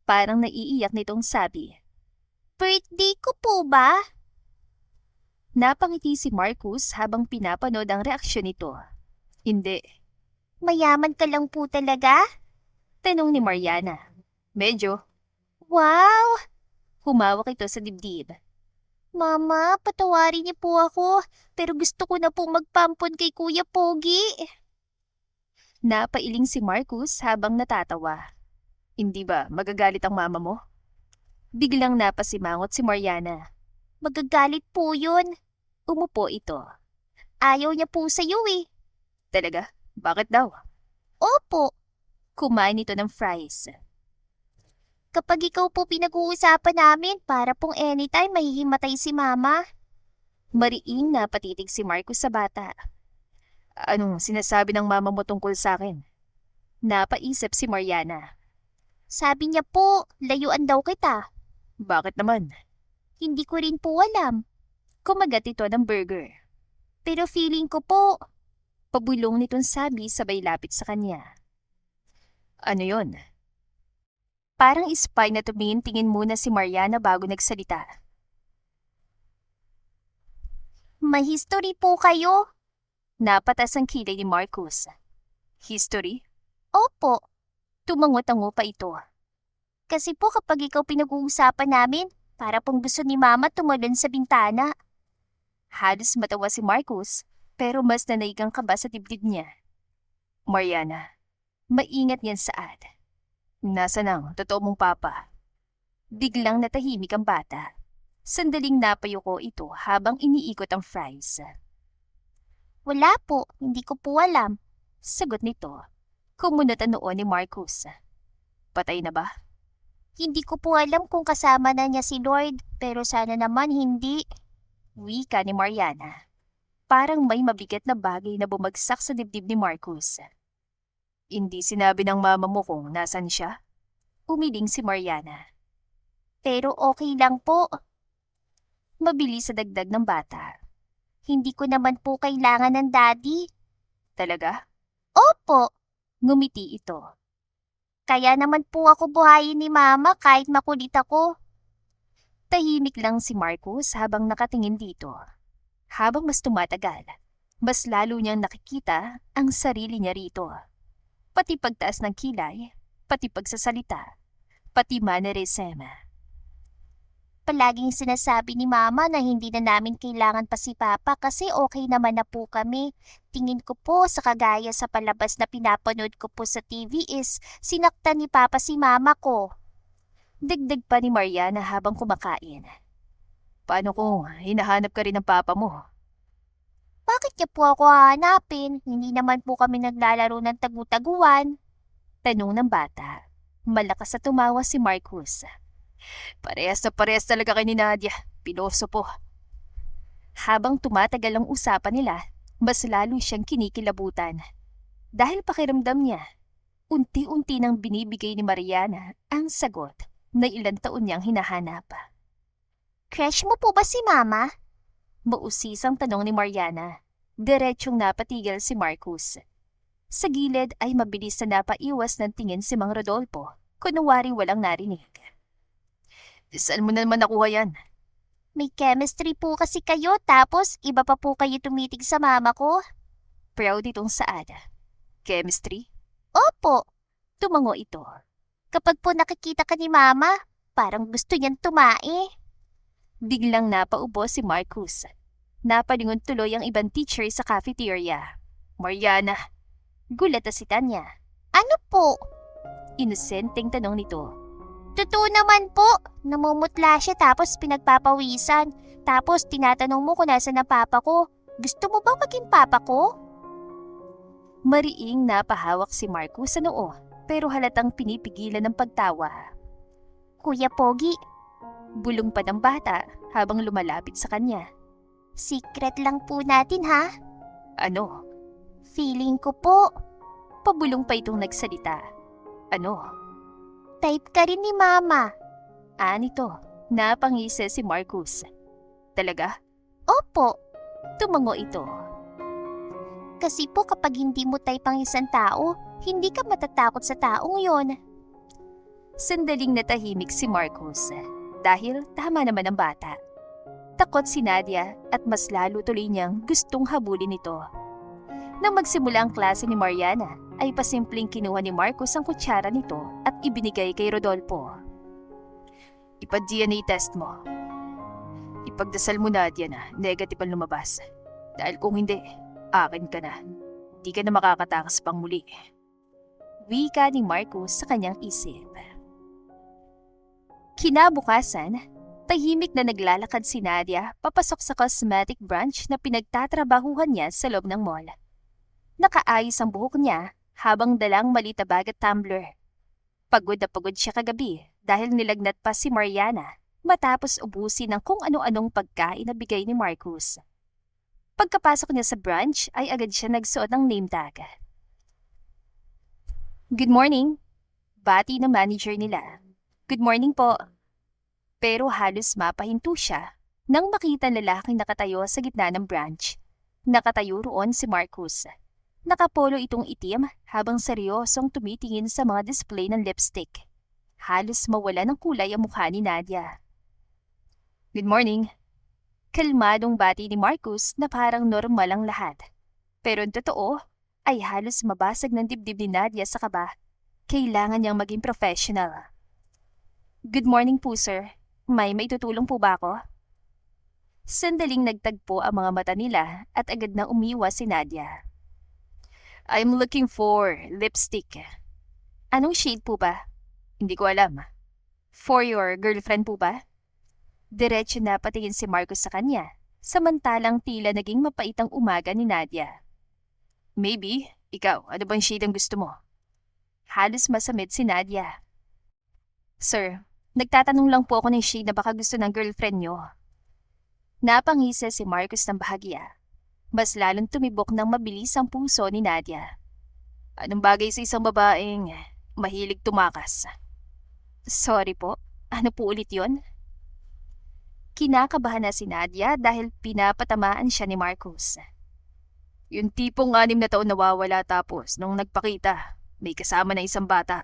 Parang naiiyak nitong sabi. birthday ko po ba? Napangiti si Marcus habang pinapanood ang reaksyon nito. Hindi. Mayaman ka lang po talaga? Tanong ni Mariana. Medyo. Wow! Humawak ito sa dibdib. Mama, patawarin niyo po ako, pero gusto ko na pong magpampon kay Kuya Pogi. Napailing si Marcus habang natatawa. Hindi ba magagalit ang mama mo? Biglang napasimangot si Mariana. Magagalit po yun. Umupo ito. Ayaw niya po sa'yo eh. Talaga? Bakit daw? Opo, Kumain ito ng fries. kapag ikaw po pinag-uusapan namin, para pong anytime mahihimatay si Mama. Mariing napatitig si Marcus sa bata. Anong sinasabi ng mama mo tungkol sa akin? Napaisip si Mariana. Sabi niya po, layuan daw kita. Bakit naman? Hindi ko rin po alam. Kumagat ito ng burger. Pero feeling ko po, Pabulong nitong sabi sabay lapit sa kanya. Ano yon? Parang spy na tumingin-tingin muna si Mariana bago nagsalita. may history po kayo. Napatas ang kilay ni Marcus. History? Opo, Tumango-tango pa ito. kasi po kapag ikaw pinag-uusapan namin, para pong gusto ni Mama tumalon sa bintana. Halos matawa si Marcus, pero mas nanaig ang kaba sa dibdib niya. Mariana, maingat yan saad. Nasaan ang totoo mong papa? Biglang natahimik ang bata. Sandaling napayuko ito habang iniikot ang fries. Wala po, hindi ko po alam. Sagot nito. Kumunot ang noo ni Marcus. Patay na ba? Hindi ko po alam kung kasama na niya si Lord, pero sana naman hindi. Wika ni Mariana. Parang may mabigat na bagay na bumagsak sa dibdib ni Marcus. Hindi sinabi ng mama mo kung nasan siya? Umiling si Mariana. Pero okay lang po. Mabilis sa dagdag ng bata. Hindi ko naman po kailangan ng daddy. Talaga? Opo, Ngumiti ito. kaya naman po ako buhayin ni Mama kahit makulit ako. Tahimik lang si Marcus habang nakatingin dito. Habang mas tumatagal, mas lalo niyang nakikita ang sarili niya rito. Pati pagtaas ng kilay, pati pagsasalita, pati mannerism. Palaging sinasabi ni Mama na hindi na namin kailangan pa si Papa kasi okay naman na po kami. Tingin ko po sa kagaya sa palabas na pinapanood ko po sa TV is sinaktan ni Papa si Mama ko. Dagdag pa ni Mariana habang kumakain. Paano kung hinahanap ka rin ng papa mo? Bakit niya po ako hahanapin? Hindi naman po kami naglalaro ng tagu-taguan. Tanong ng bata. Malakas na tumawa si Marcus. Parehas talaga kay ni Nadia. Piloso po. Habang tumatagal ang usapan nila, mas lalo siyang kinikilabutan. Dahil pakiramdam niya, unti-unti nang binibigay ni Mariana ang sagot na ilang taon niyang hinahanap. Crush mo po ba si Mama? Mausisang tanong ni Mariana. Diretsyong napatigil si Marcus. Sa gilid ay mabilis na napaiwas ng tingin si Mang Rodolfo, kunwari walang narinig. Saan mo naman nakuha yan? May chemistry po kasi kayo tapos iba pa po kayo tumitig sa mama ko. Proud itong saad. Chemistry? Opo, Tumango ito. kapag po nakikita ka ni Mama, parang gusto niyang tumae. Biglang napaubo si Marcus. Napalingon tuloy ang ibang teacher sa cafeteria. Mariana. Gulat na si Tanya. Ano po? Inosenteng tanong nito. Totoo naman po, namumutla siya tapos pinagpapawisan. Tapos tinatanong mo kung nasa na papa ko. Gusto mo ba maging papa ko? Mariing napahawak si Marcus sa noo, pero halatang pinipigilan ng pagtawa. Kuya Pogi, Bulong pa ng bata habang lumalapit sa kanya. secret lang po natin ha. Ano? Feeling ko po, Pabulong pa itong nagsalita. Ano? type ka rin ni Mama. Nito. Napangisi si Marcus. Talaga? Opo, Tumango ito. kasi po kapag hindi mo type ang isang tao, hindi ka matatakot sa taong yon. Sandaling natahimik si Marcus dahil tama naman ang bata. Takot si Nadia at mas lalo tuloy niyang gustong habulin ito. Nang magsimula ang klase ni Mariana, ay pasimpleng kinuha ni Marcus ang kutsara nito at ibinigay kay Rodolfo. Ipa-DNA test mo. Ipagdasal mo, Nadia, na negative ang lumabas. Dahil kung hindi, akin ka na. Di ka na makakatakas pang muli. Wika ni Marcus sa kanyang isip. Kinabukasan, tahimik na naglalakad si Nadia papasok sa cosmetic branch na pinagtatrabahuhan niya sa loob ng mall. Nakaayos ang buhok niya habang dalang malita bag at tumbler. Pagod na pagod siya kagabi dahil nilagnat pa si Mariana matapos ubusin ng kung ano-anong pagkain na bigay ni Marcus. Pagkapasok niya sa branch ay agad siya nagsuot ng name tag. Good morning, bati ng manager nila. Good morning po. Pero halos mapahinto siya nang makita ang lalaking nakatayo sa gitna ng branch. Nakatayo roon si Marcus. Nakapolo itong itim habang seryosong tumitingin sa mga display ng lipstick. Halos mawala ng kulay ang mukha ni Nadia. Good morning. Kalmadong bati ni Marcus na parang normal ang lahat. Pero ang totoo ay halos mabasag ng dibdib ni Nadia sa kaba. Kailangan niyang maging professional. Good morning po, sir. May maitutulong po ba ako? Sandaling nagtagpo ang mga mata nila at agad na umiwas si Nadia. I'm looking for lipstick. Anong shade po ba? Hindi ko alam. For your girlfriend po ba? Diretso na patingin si Marcus sa kanya, samantalang tila naging mapait ang umaga ni Nadia. Maybe. Ikaw, ano bang shade ang gusto mo? Halos masamit si Nadia. Sir, nagtatanong lang po ako ng shade na baka gusto ng girlfriend niyo. Napangisa si Marcus ng bahagya. Mas lalong tumibok ng mabilis ang puso ni Nadia. Anong bagay sa isang babaeng mahilig tumakas? Sorry po, ano po ulit yon? Kinakabahan na si Nadia dahil pinapatamaan siya ni Marcus. Yung tipong 6 na taon nawawala tapos nung nagpakita, may kasama na isang bata.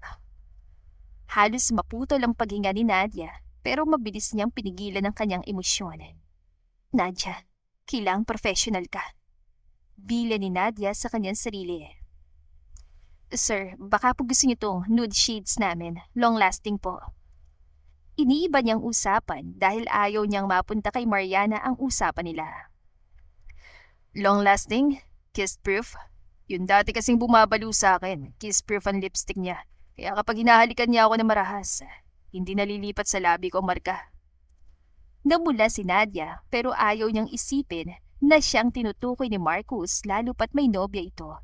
Halos maputol ang paghinga ni Nadia pero mabilis niyang pinigilan ang kanyang emosyon. Nadia, kailangang professional ka. Bila ni Nadia sa kanyang sarili. Sir, baka po gusto niyo tong nude shades namin. Long-lasting po. Iniiba niyang usapan dahil ayaw niyang mapunta kay Mariana ang usapan nila. Long-lasting? Kiss-proof? Yung dati kasing bumabalo sa akin, kiss-proof ang lipstick niya. Kaya kapag hinahalikan niya ako na marahas, hindi nalilipat sa labi ko ang marka. Namula si Nadia pero ayaw niyang isipin na siyang tinutukoy ni Marcus lalo pat may nobya ito.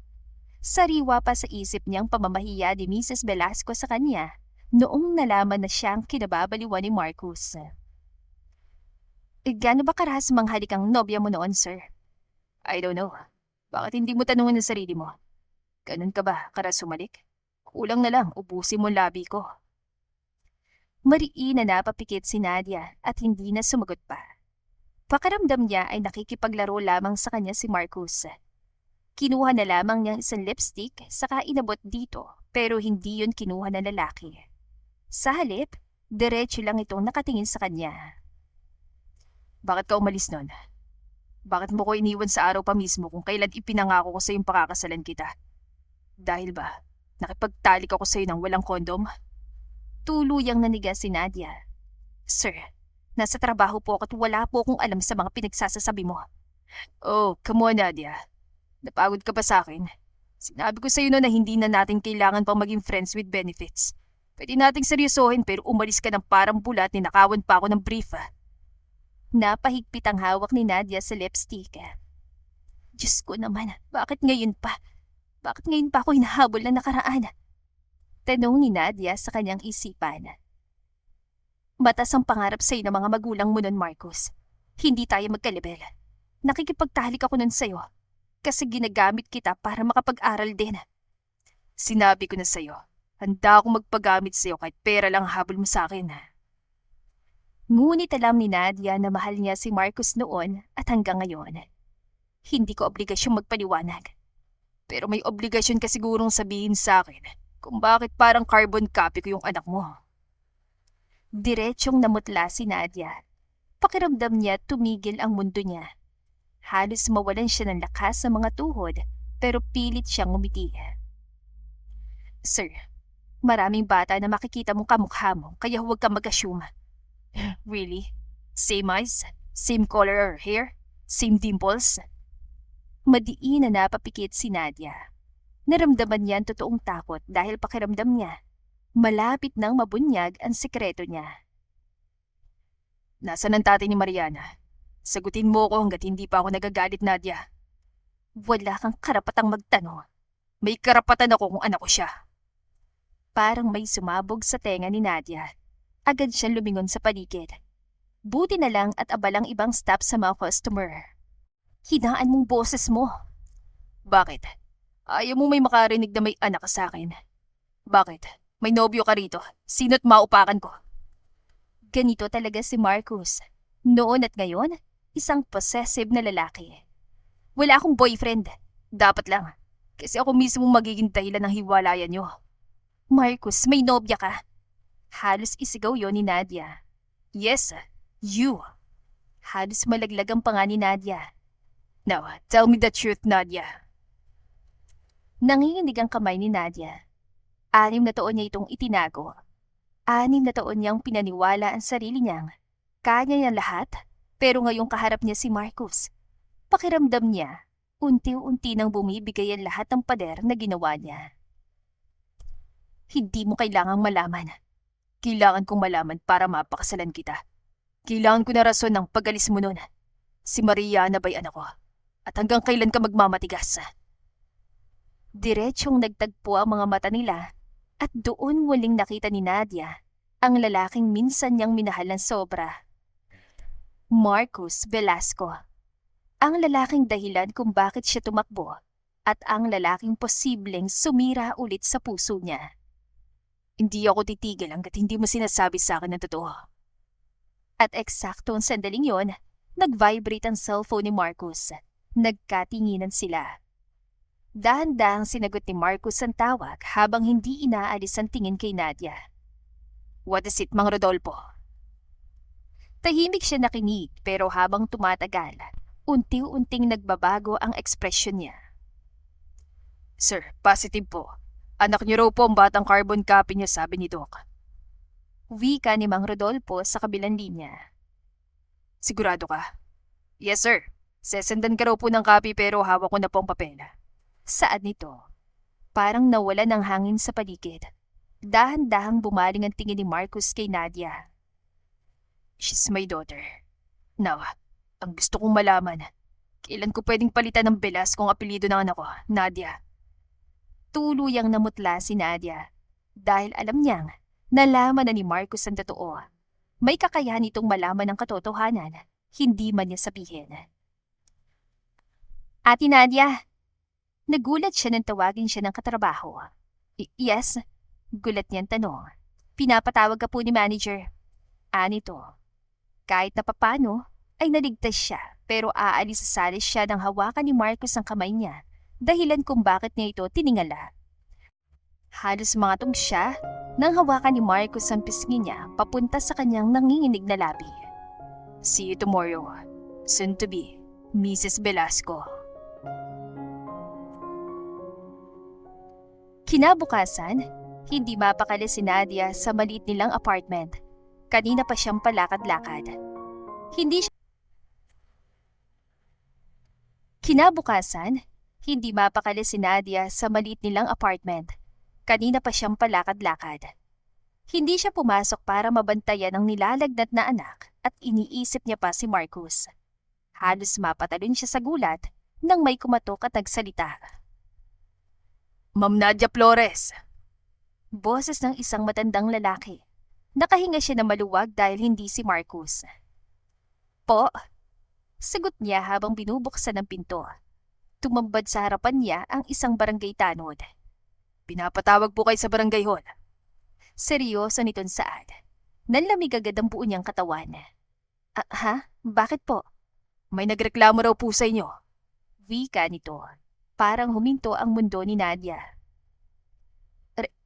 Sariwa pa sa isip niyang pamamahiya ni Mrs. Velasco sa kanya noong nalaman na siyang kinababaliwan ni Marcus. Gaano ba karahas manghalik ang nobya mo noon, sir? I don't know. Bakit hindi mo tanungin ang sarili mo? Ganun ka ba, karas sumalik? Kulang na lang, ubusin mo labi ko. Mariin na napapikit si Nadia at hindi na sumagot pa. Pakiramdam niya ay nakikipaglaro lamang sa kanya si Marcus. Kinuha na lamang niyang isang lipstick saka inabot dito pero hindi yun kinuha ng lalaki. Sa halip, diretso lang itong nakatingin sa kanya. Bakit ka umalis nun? Bakit mo ko iniwan sa araw pa mismo kung kailan ipinangako ko sa iyong pakakasalan kita? Dahil ba, nakipagtalik ako sa iyo ng walang kondom? Tuluyang naniga si Nadia. Sir, nasa trabaho po ako at wala po akong alam sa mga pinagsasasabi mo. Oh, come on, Nadia. Napagod ka pa sa akin. Sinabi ko sa iyo na hindi na natin kailangan pang maging friends with benefits. Pwede nating seryosohin pero umalis ka ng parang bulat ninakawan pa ako ng brief. Napahigpit ang hawak ni Nadia sa lipstick. Diyos ko naman, bakit ngayon pa? Bakit ngayon pa ako hinahabol na nakaraan? Tanong ni Nadia sa kanyang isipan. Batas ang pangarap sa'yo ng mga magulang mo nun, Marcus. Hindi tayo magkalibel. Nakikipagtalik ako nun sa'yo kasi ginagamit kita para makapag-aral din. Sinabi ko na sa'yo, handa akong magpagamit sa'yo kahit pera lang habol mo sa akin. Ngunit alam ni Nadia na mahal niya si Marcus noon at hanggang ngayon. Hindi ko obligasyong magpaliwanag. Pero may obligasyon ka sigurong sabihin sa akin kung bakit parang carbon copy ko yung anak mo. Diretsyong namutla si Nadia. Pakiramdam niya tumigil ang mundo niya. Halos mawalan siya ng lakas sa mga tuhod pero pilit siyang umiti. Sir, maraming bata na makikita mong kamukha mo kaya huwag kang mag-assume. Really? Same eyes? Same color hair? Same dimples? Madiin na napapikit si Nadia. Naramdaman niya ang totoong takot dahil pakiramdam niya. Malapit nang mabunyag ang sikreto niya. Nasaan ang tatay ni Mariana? Sagutin mo ko hanggat hindi pa ako nagagalit, Nadia. Wala kang karapatang magtanong. May karapatan ako kung anak ko siya. Parang may sumabog sa tenga ni Nadia. Agad siyang lumingon sa paligid. Buti na lang at abalang ibang staff sa mga customer. Hinaan mong boses mo. Bakit? Ayaw mo may makarinig na may anak ka sa akin. Bakit? May nobyo ka rito. Sino't maupakan ko? Ganito talaga si Marcus. Noon at ngayon, isang possessive na lalaki. Wala akong boyfriend. Dapat lang. Kasi ako mismo magiging dahilan ng hiwalayan niyo. Marcus, may nobya ka. Halos isigaw yon ni Nadia. Yes, you. Halos malaglag ang panga ni Nadia. Now, tell me the truth, Nadia. Nanginginig ang kamay ni Nadia. 6 na taon niya itong itinago. 6 na taon niyang pinaniwala ang sarili niyang kaya niya lahat, pero ngayong kaharap niya si Marcus. Pakiramdam niya, unti-unti nang bumibigay ang lahat ng pader na ginawa niya. Hindi mo kailangang malaman. Kailangan kong malaman para mapakasalan kita. Kailangan ko na rason ng pag-alis mo nun. Si Mariana ba'y anak ko? At hanggang kailan ka magmamatigas? Diretsyong nagtagpo ang mga mata nila at doon muling nakita ni Nadia ang lalaking minsan niyang minahal ng sobra. Marcus Velasco. Ang lalaking dahilan kung bakit siya tumakbo at ang lalaking posibleng sumira ulit sa puso niya. Hindi ako titigil hanggat hindi mo sinasabi sa akin ng totoo. At eksakto ang sandaling yon, nag-vibrate ang cellphone ni Marcus. Nagkatinginan sila. Dahan-dahang sinagot ni Marcus ang tawag habang hindi inaalis ang tingin kay Nadia. What is it, Mang Rodolfo? Tahimik siya nakinig pero habang tumatagal, unti-unting nagbabago ang ekspresyon niya. Sir, positive po. Anak niyo raw po ang batang carbon copy niya, sabi ni Doc. Wika ni Mang Rodolfo sa kabilang linya. Sigurado ka? Yes, sir. Sesendan ka raw po ng copy pero hawak ko na po ang papel. Saan nito? Parang nawala ng hangin sa paligid. Dahan-dahang bumaling ang tingin ni Marcus kay Nadia. She's my daughter. Now, ang gusto kong malaman, kailan ko pwedeng palitan ng Velasco ang apelyido ng anak ko, Nadia? Tuluyang namutla si Nadia dahil alam niyang nalaman na ni Marcus ang totoo. May kakayahan itong malaman ng katotohanan, hindi man niya sabihin. Ate Nadia, nagulat siya nang tawagin siya ng katrabaho. Yes, gulat niyang tanong. Pinapatawag ka po ni manager. Anito. Kahit na papano, ay naligtas siya pero aalis sa salis siya nang hawakan ni Marcus ang kamay niya, dahilan kung bakit niya ito tiningala. Halos mangatong siya nang hawakan ni Marcus ang pisngi niya papunta sa kanyang nanginginig na labi. See you tomorrow. Soon to be, Mrs. Velasco. Kinabukasan, hindi mapakali si Nadia sa maliit nilang apartment. Kanina pa siyang palakad-lakad. Kinabukasan, hindi mapakali si Nadia sa maliit nilang apartment. Kanina pa siyang palakad-lakad. Hindi siya pumasok para mabantayan ang nilalagnat na anak at iniisip niya pa si Marcus. Halos mapatalon siya sa gulat nang may kumatok at nagsalita. Ma'am Nadia Flores. Boses ng isang matandang lalaki. Nakahinga siya na maluwag dahil hindi si Marcus. Po, sagot niya habang binubuksan ang pinto. Tumambad sa harapan niya ang isang barangay tanod. Pinapatawag po kayo sa barangay hall. Seryoso nitong saad. Nanlamig agad ang buo niyang katawan. Ha? Bakit po? May nagreklamo raw po sa inyo. Wika nito. Parang huminto ang mundo ni Nadia.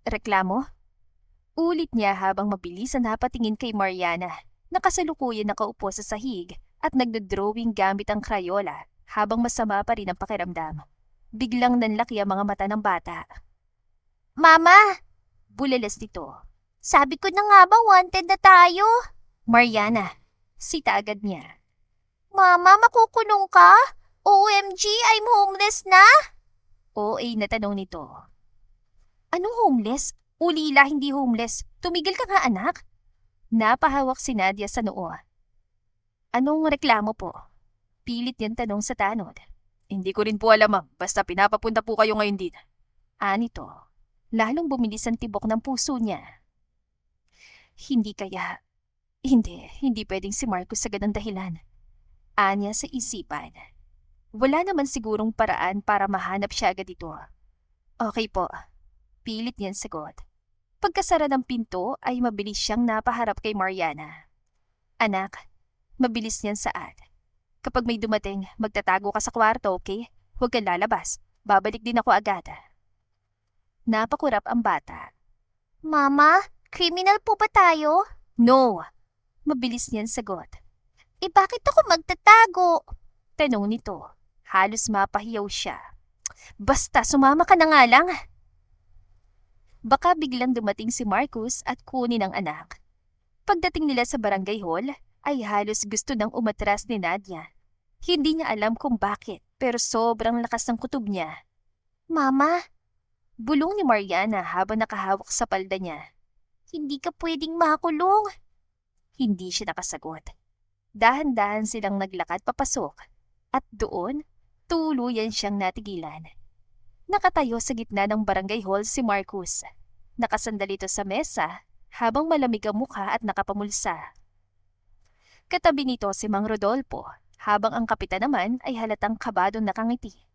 Reklamo? Ulit niya habang mabilis na napatingin kay Mariana, na kasalukuyan nakaupo sa sahig at nagdodrawing gamit ang Crayola habang masama pa rin ang pakiramdam. Biglang nanlaki ang mga mata ng bata. Mama! Bulalas nito. Sabi ko na nga ba wanted na tayo? Mariana, sita agad niya. Mama, makukulong ka? OMG, I'm homeless na? OA na tanong nito. Anong homeless? Ulila, hindi homeless. Tumigil ka nga anak. Napahawak si Nadia sa noo. Anong reklamo po? Pilit yan tanong sa tanod. Hindi ko rin po alam ma'am, basta pinapapunta po kayo ngayon din. Anito, lalong bumilis ang tibok ng puso niya. Hindi kaya, hindi pwedeng si Marcos sa ganang dahilan. Anya sa isipan. Wala naman sigurong paraan para mahanap siya agad ito. Okay po, pilit niyan sagot. Pagkasara ng pinto ay mabilis siyang napaharap kay Mariana. Anak, mabilis niyan saad. Kapag may dumating, magtatago ka sa kwarto, okay? Huwag kang lalabas. Babalik din ako agad. Napakurap ang bata. Mama, criminal po ba tayo? No! Mabilis niyan sagot. Bakit ako magtatago? Tanong nito. Halos mapahiyaw siya. Basta sumama ka na nga lang. Baka biglang dumating si Marcus at kunin ang anak. Pagdating nila sa barangay hall, ay halos gusto nang umatras ni Nadia. Hindi niya alam kung bakit, pero sobrang lakas ng kutob niya. Mama, Bulong ni Mariana habang nakahawak sa palda niya. hindi ka pwedeng makulong. Hindi siya nakasagot. Dahan-dahan silang naglakad papasok. At doon, tuluyan siyang natigilan. Nakatayo sa gitna ng barangay hall si Marcus. Nakasandal ito sa mesa habang malamig ang mukha at nakapamulsa. Katabi nito si Mang Rodolfo, habang ang kapitan naman ay halatang kabadong nakangiti.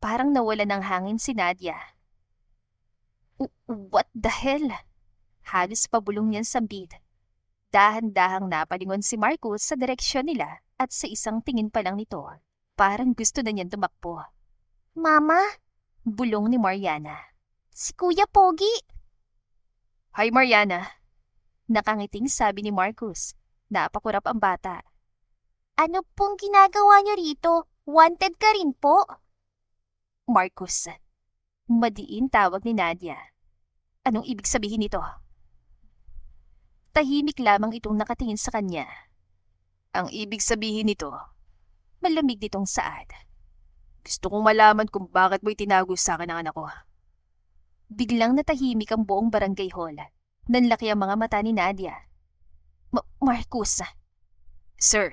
Parang nawala ng hangin si Nadia. What the hell? Halos pabulong niyan sambit. Dahan-dahang napalingon si Marcus sa direksyon nila at sa isang tingin pa lang nito, parang gusto na niyan tumakbo. Mama, Bulong ni Mariana. si Kuya Pogi. Hi Mariana. Nakangiting sabi ni Marcus. Napakurap ang bata. Ano pong ginagawa niyo rito? Wanted ka rin po? Marcus. Madiin tawag ni Nadia. Anong ibig sabihin nito? Tahimik lamang itong nakatingin sa kanya. Ang ibig sabihin nito, malamig nitong saad. Gusto kong malaman kung bakit mo itinago sa akin ang anak ko. Biglang natahimik ang buong barangay hall. Nanlaki ang mga mata ni Nadia. Marcus. Sir,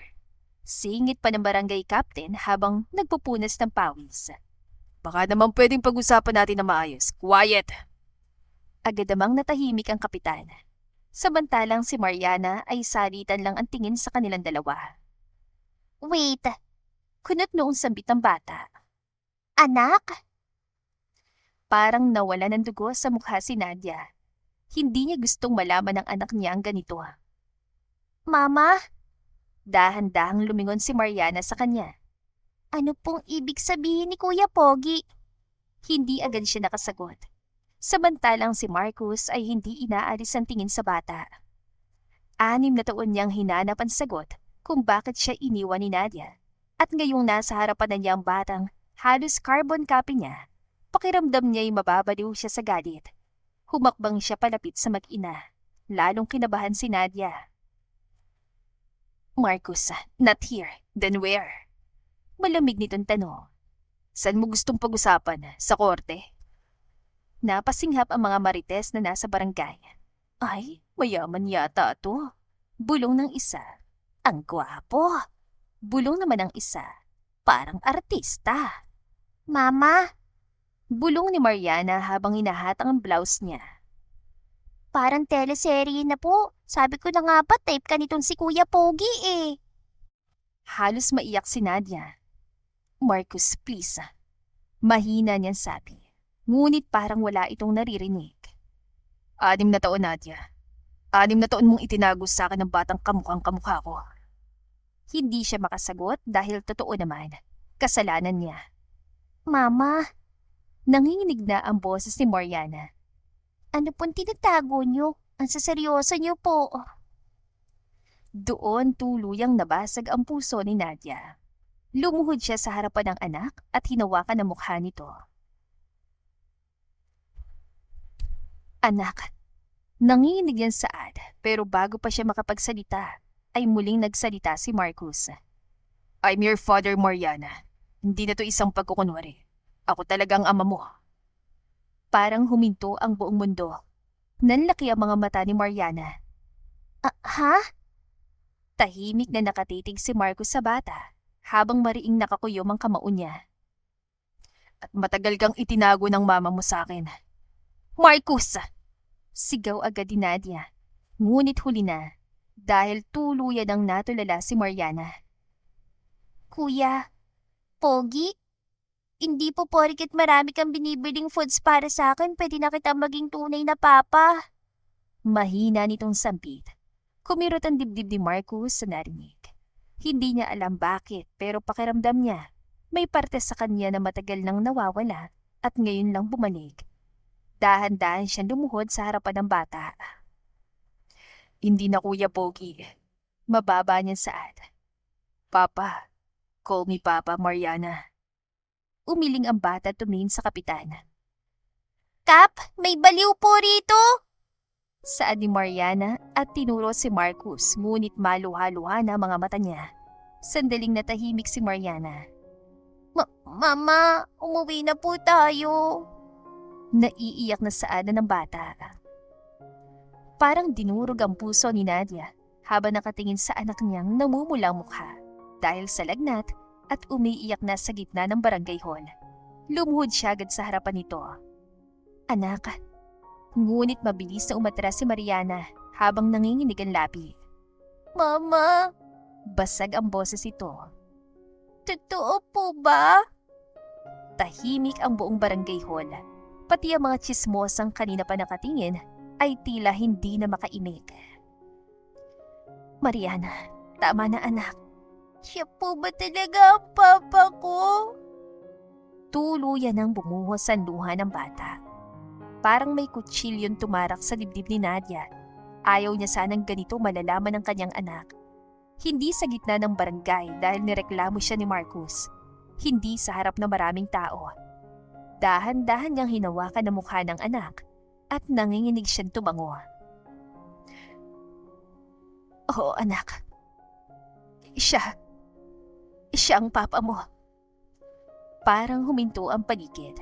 singit pa ng barangay captain habang nagpupunas ng pawis. Baka naman pwedeng pag-usapan natin na maayos. Quiet! Agad namang natahimik ang kapitan. Samantalang si Mariana ay salitan lang ang tingin sa kanilang dalawa. Wait, Kunot noong sambit ng bata. anak? Parang nawala ng dugo sa mukha si Nadia. Hindi niya gustong malaman ng anak niya ang ganito. Mama, Dahan-dahang lumingon si Mariana sa kanya. ano pong ibig sabihin ni Kuya Pogi? Hindi agad siya nakasagot. Samantalang si Marcus ay hindi inaalis ang tingin sa bata. 6 na taon niyang hinanap ang sagot kung bakit siya iniwan ni Nadia. At ngayong nasa harapan na niya ang batang halos carbon copy niya, pakiramdam niya'y mababaliw siya sa galit. Humakbang siya palapit sa mag-ina. Lalong kinabahan si Nadia. Marcus, not here. Then where? Malamig nitong tanong. Saan mo gustong pag-usapan? Sa korte? Napasinghap ang mga marites na nasa barangay. Ay, mayaman yata ito. Bulong ng isa. Ang gwapo. Bulong naman ng isa. Parang artista. Mama, Bulong ni Mariana habang hinahatang ang blouse niya. parang teleserye na po. Sabi ko na nga ba type ka nitong si Kuya Pogi eh. Halos maiyak si Nadia. Marcus, please. Mahina niyang sabi. Ngunit parang wala itong naririnig. 6 na taon, Nadia. 6 na taon mong itinago sa akin ng batang kamukhang kamukha ko. Hindi siya makasagot dahil totoo naman. Kasalanan niya. Mama, Nanginginig na ang boses ni Mariana. ano pong tinatago niyo? Ang saseryoso niyo po. Doon tuluyang nabasag ang puso ni Nadia. Lumuhod siya sa harapan ng anak at hinawakan ang mukha nito. Anak, nanginginig yan saad pero bago pa siya makapagsalita, ay muling nagsalita si Marcus. I'm your father, Mariana. Hindi na to isang pagkukunwari. Ako talagang ama mo. Parang huminto ang buong mundo. Nanlaki ang mga mata ni Mariana. Ha? Tahimik na nakatitig si Marcus sa bata habang mariing nakakuyom ang kamao niya. At matagal kang itinago ng mama mo sa akin. Marcus! Sigaw agad ni Nadia. Ngunit huli na dahil tuluyan ang natulala si Mariana. Kuya, Pogi, hindi po porket marami kang binibiling foods para sa akin, pwede na kita maging tunay na papa. Mahina nitong sampit. Kumirot ang dibdib ni Marcus sa narinig. Hindi niya alam bakit pero pakiramdam niya may parte sa kanya na matagal nang nawawala at ngayon lang bumalik. Dahan-dahan siyang lumuhod sa harapan ng bata. Hindi na Kuya Pogi. Mababa niyang saad. Papa, call me Papa, Mariana. Umiling ang bata at tumingin sa kapitan. Kap, may baliw po rito. Saad ni Mariana at tinuro si Marcus ngunit maluha-luha na mga mata niya. Sandaling natahimik si Mariana. Mama, umuwi na po tayo. Naiiyak na saada ng bata. Parang dinurog ang puso ni Nadia habang nakatingin sa anak niyang namumulang mukha dahil sa lagnat at umiiyak na sa gitna ng barangay hall. Lumuhod siya agad sa harapan nito. Anak. Ngunit mabilis na umatras si Mariana habang nanginginig ang labi. Mama, Basag ang boses ito. totoo po ba? Tahimik ang buong barangay hall. Pati ang mga tsismosang kanina pa nakatingin ay tila hindi na makaimik. Mariana, tama na anak. Siya po ba talaga ang papa ko? Tuluyan ang bumuhos ang luha ng bata. Parang may kutsilyon tumarak sa dibdib ni Nadia. Ayaw niya sanang ganito malalaman ng kanyang anak. Hindi sa gitna ng barangay dahil nireklamo siya ni Marcus. Hindi sa harap ng maraming tao. Dahan-dahan niyang hinawakan ang mukha ng anak at nanginginig siyang tumango. Oo anak. Siya ang papa mo. Parang huminto ang paligid.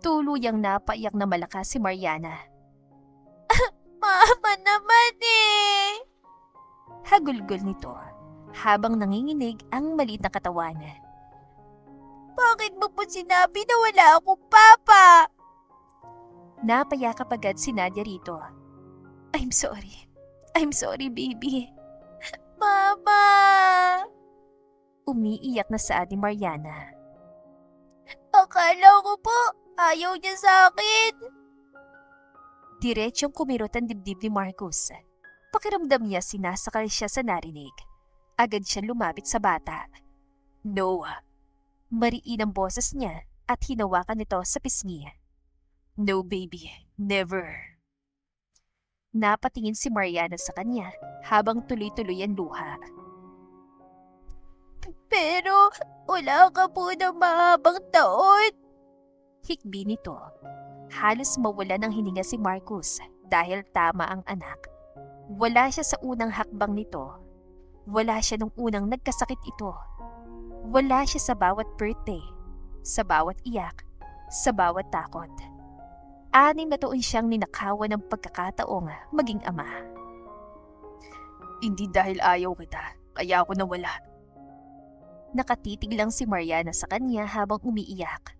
Tuluyang napaiyak na malakas si Mariana. Mama naman eh. Hagulgol nito habang nanginginig ang maliit na katawan. Bakit mo po sinabi na wala akong papa? Napayakap agad si Nadia rito. I'm sorry. I'm sorry, baby. Mama! Umiiyak na saad ni Mariana. Akala ko po, ayaw niya sa akin. Diretsyong kumirot ang dibdib ni Marcus. Pakiramdam niya sinasakal siya sa narinig. Agad siyang lumapit sa bata. No. Mariin ang boses niya at hinawakan nito sa pisngi. No baby, never. Napatingin si Mariana sa kanya habang tuloy-tuloy ang luha. Pero wala ka po ng mahabang taon. Hikbi nito. Halos mawala ng hininga si Marcus dahil tama ang anak. Wala siya sa unang hakbang nito. Wala siya nung unang nagkasakit ito. Wala siya sa bawat birthday, sa bawat iyak, sa bawat takot. 6 na taon siyang ninakawan ng pagkakataong maging ama. Hindi dahil ayaw kita, kaya ako nawala. Nakatitig lang si Mariana sa kanya habang umiiyak.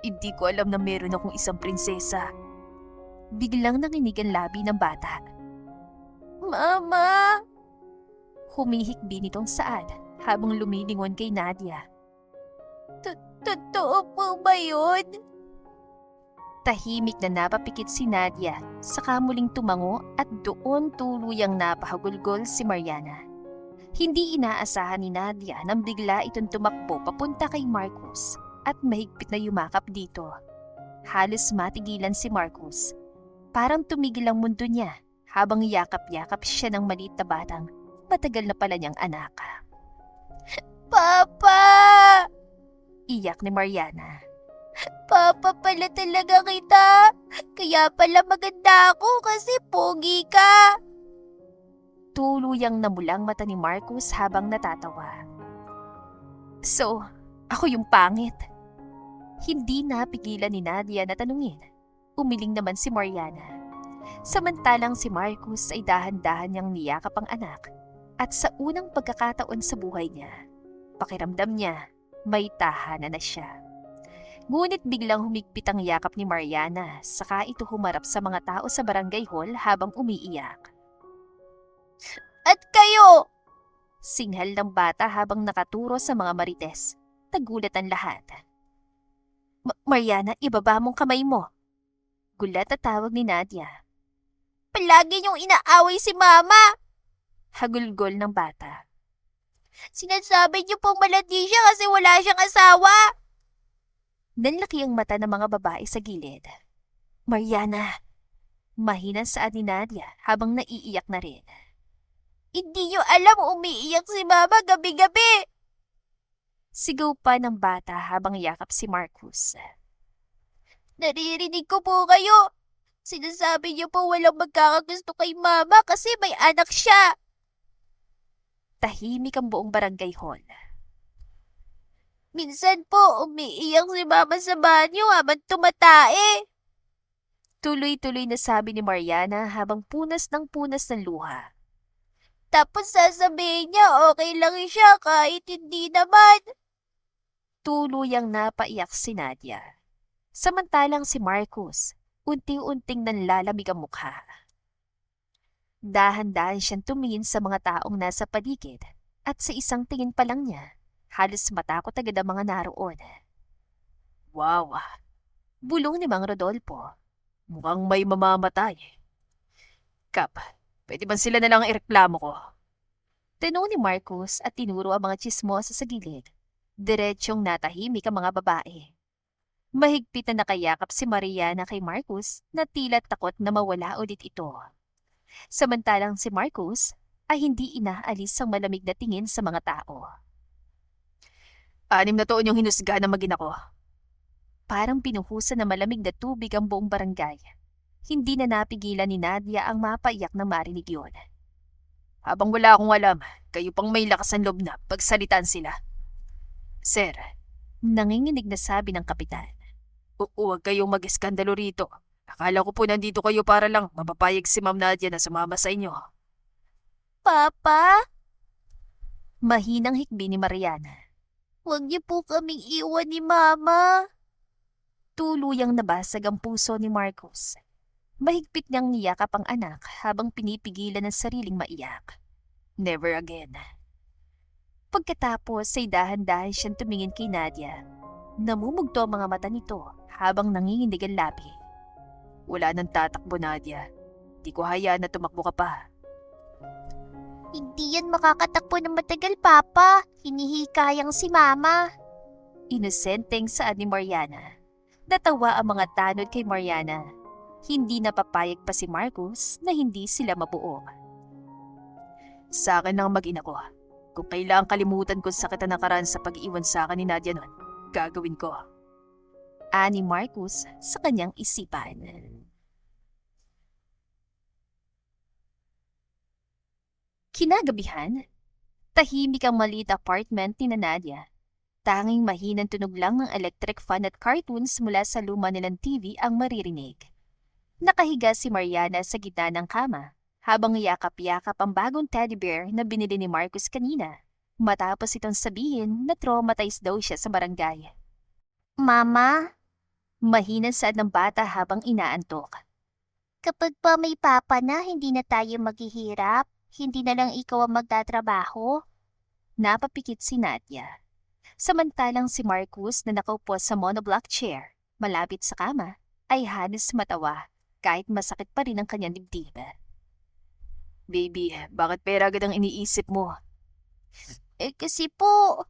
Hindi ko alam na meron akong isang prinsesa. Biglang nanginig ang labi ng bata. Mama! Humihikbi nitong saad habang lumilingon kay Nadia. Totoo po ba yun? Tahimik na napapikit si Nadia, saka muling tumango at doon tuluyang napahagulgol si Mariana. Hindi inaasahan ni Nadia nang bigla itong tumakbo papunta kay Marcus at mahigpit na yumakap dito. Halos matigilan si Marcus. Parang tumigil ang mundo niya habang yakap-yakap siya ng maliit na batang matagal na pala niyang anak. Papa! Iyak ni Mariana. Papa pala talaga kita. Kaya pala maganda ako kasi pogi ka. Tuluyang namulang mata ni Marcus habang natatawa. So, ako yung pangit. Hindi napigilan ni Nadia na tanungin. Umiling naman si Mariana. Samantalang si Marcus ay dahan-dahan niyang niyakap ang anak. At sa unang pagkakataon sa buhay niya, pakiramdam niya may tahanan na siya. Ngunit biglang humigpit ang yakap ni Mariana saka ito humarap sa mga tao sa barangay hall habang umiiyak. At kayo! Singhal ng bata habang nakaturo sa mga marites. Nagulat ang lahat. Mariana, ibaba mong kamay mo. Gulat at tawag ni Nadia. Palagi niyong inaaway si Mama! Hagulgol ng bata. Sinasabi niyo pong malandi siya kasi wala siyang asawa! Nanlaki ang mata ng mga babae sa gilid. Mariana, mahina saad ni Nadia habang naiiyak na rin. Hindi niyo alam umiiyak si Mama gabi-gabi! Sigaw pa ng bata habang yakap si Marcus. Naririnig ko po kayo! Sinasabi niyo po walang magkakagusto kay Mama kasi may anak siya! Tahimik ang buong barangay hall. Minsan po umiiyak si Mama sa banyo habang tumatae. Tuloy-tuloy na sabi ni Mariana habang punas ng luha. Tapos sasabihin niya okay lang siya kahit hindi naman. Tuluyang napaiyak si Nadia. Samantalang si Marcus, unti-unting nanlalamig ang mukha. Dahan-dahan siyang tumingin sa mga taong nasa paligid at sa isang tingin pa lang niya, halos matakot agad ang mga naroon. Wow! Bulong ni Mang Rodolfo. Mukhang may mamamatay. Kap, pwede ba sila na lang ang ireklamo ko? Tanong ni Marcus at tinuro ang mga tsismosa sa gilid. Diretsyong natahimik ang mga babae. Mahigpit na nakayakap si Mariana kay Marcus na tila takot na mawala ulit ito. Samantalang si Marcus ay hindi inaalis ang malamig na tingin sa mga tao. 6 na taon yung hinusga na magina ko. Parang pinuhusan na malamig na tubig ang buong barangay. Hindi na napigilan ni Nadia ang mapaiyak na marinig yun. Habang wala akong alam, kayo pang may lakas ng loob na pagsalitan sila. Sir, nanginginig na sabi ng kapitan. Huwag kayong mag-eskandalo rito. Akala ko po nandito kayo para lang mapapayag si Ma'am Nadia na sumama sa inyo. Papa, Mahinang hikbi ni Mariana. huwag niyo po kaming iwan ni Mama. Tuluyang nabasag ang puso ni Marcos. Mahigpit niyang niyakap ang anak habang pinipigilan ang sariling maiyak. Never again. Pagkatapos ay dahan-dahan siyang tumingin kay Nadia. Namumugto ang mga mata nito habang nanginginig ang labi. Wala nang tatakbo, Nadia. Di ko hayaan na tumakbo ka pa. Hindi yan makakatakbo ng matagal, Papa. Hinihikayang si Mama. Inosenteng saad ni Mariana. Natawa ang mga tanod kay Mariana. Hindi napapayag pa si Marcos na hindi sila mabuo. Sa akin lang mag-ina ko. Kung kailangan kalimutan ko sakit na nakaraan sa pag-iwan sa akin ni Nadia noon, gagawin ko. Ani Marcos sa kanyang isipan. Kinagabihan, tahimik ang maliit apartment ni Nadia. Tanging mahinang tunog lang ng electric fan at cartoons mula sa luma nilang TV ang maririnig. Nakahiga si Mariana sa gitna ng kama habang yakap-yakap ang bagong teddy bear na binili ni Marcos kanina matapos itong sabihin na traumatized daw siya sa barangay. Mama, Mahinang saad ng bata habang inaantok. kapag pa may Papa na hindi na tayo maghihirap, hindi na lang ikaw ang magtatrabaho. Napapikit si Nadia. Samantalang si Marcus na nakaupo sa monoblock chair, malapit sa kama, ay halos matawa kahit masakit pa rin ang kanyang dibdib. Baby, bakit pera agad ang iniisip mo? Kasi po,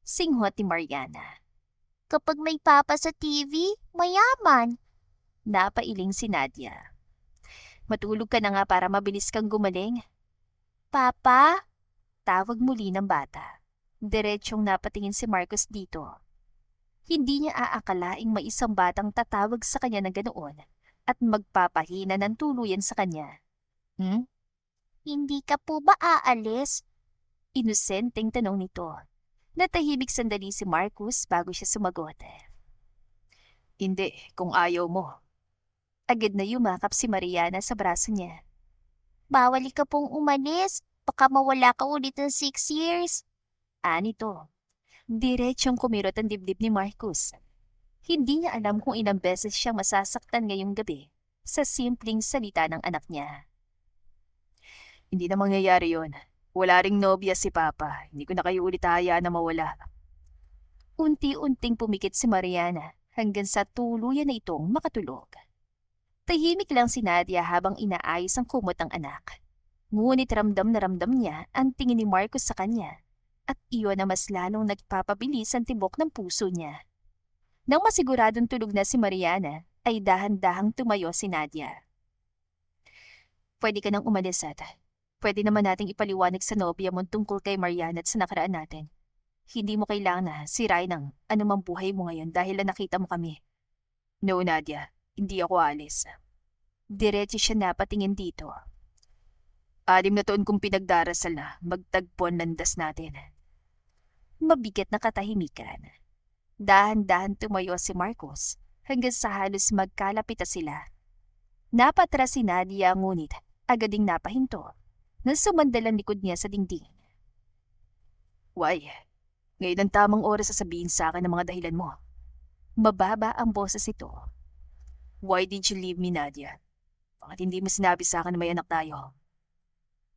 Singhot ni Mariana. kapag may Papa sa TV, mayaman. Napailing si Nadia. Matulog ka na nga para mabilis kang gumaling. Papa, Tawag muli ng bata. Diretsyong napatingin si Marcos dito. Hindi niya aakalaing may isang batang tatawag sa kanya ng ganoon at magpapahina ng tuluyan sa kanya. Hindi ka po ba aalis? Inosenteng tanong nito. Natahimik sandali si Marcus bago siya sumagot. Hindi, kung ayaw mo. Agad na yumakap si Mariana sa braso niya. Bawal ka pong umalis. Baka mawala ka ulit ng 6 years. Anito. Diretsong kumirot ang dibdib ni Marcus. Hindi niya alam kung ilang beses siyang masasaktan ngayong gabi sa simpleng salita ng anak niya. Hindi na mangyayari yon. Wala ring nobya si Papa. Hindi ko na kayo ulit hayaan na mawala. Unti-unting pumikit si Mariana hanggang sa tuluyan na itong makatulog. Tahimik lang si Nadia habang inaayos ang kumot ng anak. Ngunit ramdam na ramdam niya ang tingin ni Marcus sa kanya at iyon na mas lalong nagpapabilis ang tibok ng puso niya. Nang masiguradong tulog na si Mariana, ay dahan-dahang tumayo si Nadia. Pwede ka nang umalis at pwede naman nating ipaliwanag sa nobya mo tungkol kay Mariana at sa nakaraan natin. Hindi mo kailangan na sirain ang anumang buhay mo ngayon dahil na nakita mo kami. No, Nadia. Hindi ako alis. Diretso siya napatingin dito. 6 na taon kong pinagdarasal na magtagpo ang landas natin. Mabigat na katahimikan. Dahan-dahan tumayo si Marcos hanggang sa halos magkalapit na sila. Napatras si Nadia ngunit agad ding napahinto nang sumandal ang likod niya sa dingding. Why? Ngayon ang tamang oras sasabihin sa akin ang mga dahilan mo. Mababa ang boses ito. Why did you leave me, Nadia? Bakit hindi mo sinabi sa akin na may anak tayo?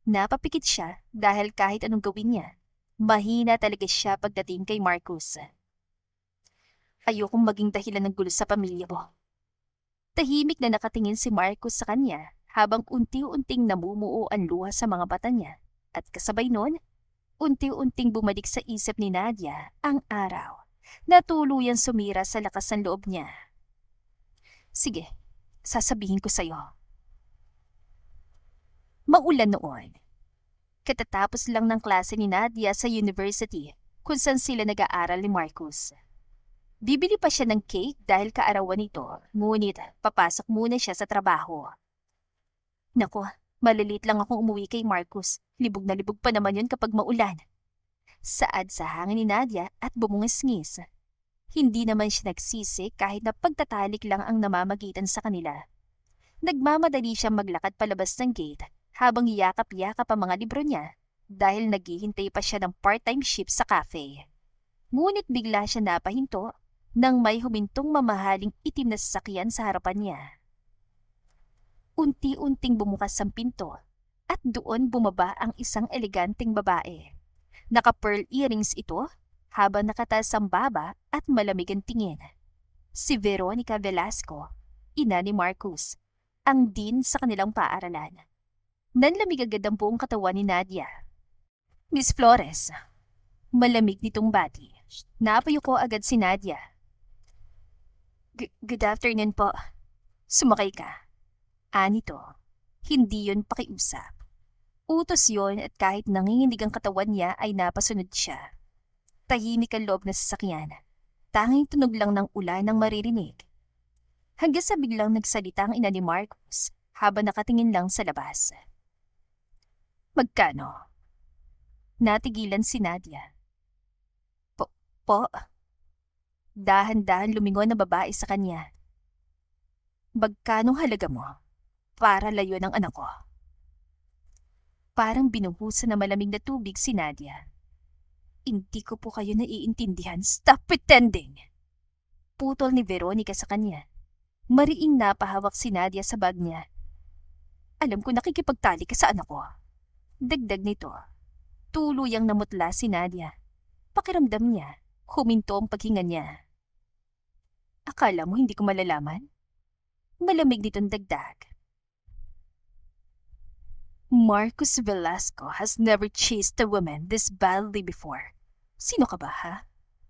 Napapikit siya dahil kahit anong gawin niya, mahina talaga siya pagdating kay Marcus. Ayokong maging dahilan ng gulo sa pamilya mo. Tahimik na nakatingin si Marcus sa kanya habang unti-unting namumuo ang luha sa mga mata niya at kasabay nun, unti-unting bumalik sa isip ni Nadia ang araw na tuluyang sumira sa lakas ng loob niya. Sige, sasabihin ko sa'yo. Maulan noon. Katatapos lang ng klase ni Nadia sa university kung saan sila nag-aaral ni Marcus. Bibili pa siya ng cake dahil kaarawan nito, ngunit papasok muna siya sa trabaho. Nako, malilit lang akong umuwi kay Marcus. Libog na libog pa naman yun kapag maulan. Saad sa hangin ni Nadia at bumungis-ngis. Hindi naman siya nagsisi kahit na pagtatalik lang ang namamagitan sa kanila. Nagmamadali siyang maglakad palabas ng gate habang yakap-yakap ang mga libro niya dahil naghihintay pa siya ng part-time shift sa cafe. Ngunit bigla siya napahinto nang may humintong mamahaling itim na sasakyan sa harapan niya. Unti-unting bumukas ang pinto at doon bumaba ang isang eleganteng babae. Naka-pearl earrings ito habang nakataas ang baba at malamig ang tingin. Si Veronica Velasco, ina ni Marcus, ang dean sa kanilang paaralan. Nanlamig agad ang buong katawan ni Nadia. Miss Flores, malamig nitong bati. Napayuko agad si Nadia. Good afternoon po. Sumakay ka. Anito, hindi yon pakiusap. Utos yon at kahit nanginginig ang katawan niya ay napasunod siya. Tahimik ang loob na sasakyan. Tanging tunog lang ng ulan ang maririnig. Hanggang sa biglang nagsalita ang ina ni Marcos habang nakatingin lang sa labas. Magkano? Natigilan si Nadia. Po? Dahan-dahan lumingon na babae sa kanya. Magkano halaga mo? Para layo ng anak ko. Parang binuhusan na malamig na tubig si Nadia. Hindi ko po kayo naiintindihan. Stop pretending! Putol ni Veronica sa kanya. Mariing napahawak si Nadia sa bag niya. Alam ko nakikipagtali ka sa anak ko. Dagdag nito. Tuluyang namutla si Nadia. Pakiramdam niya, huminto ang paghinga niya. Akala mo hindi ko malalaman? Malamig nitong dagdag. Marcus Velasco has never chased a woman this badly before. Sino ka ba, ha?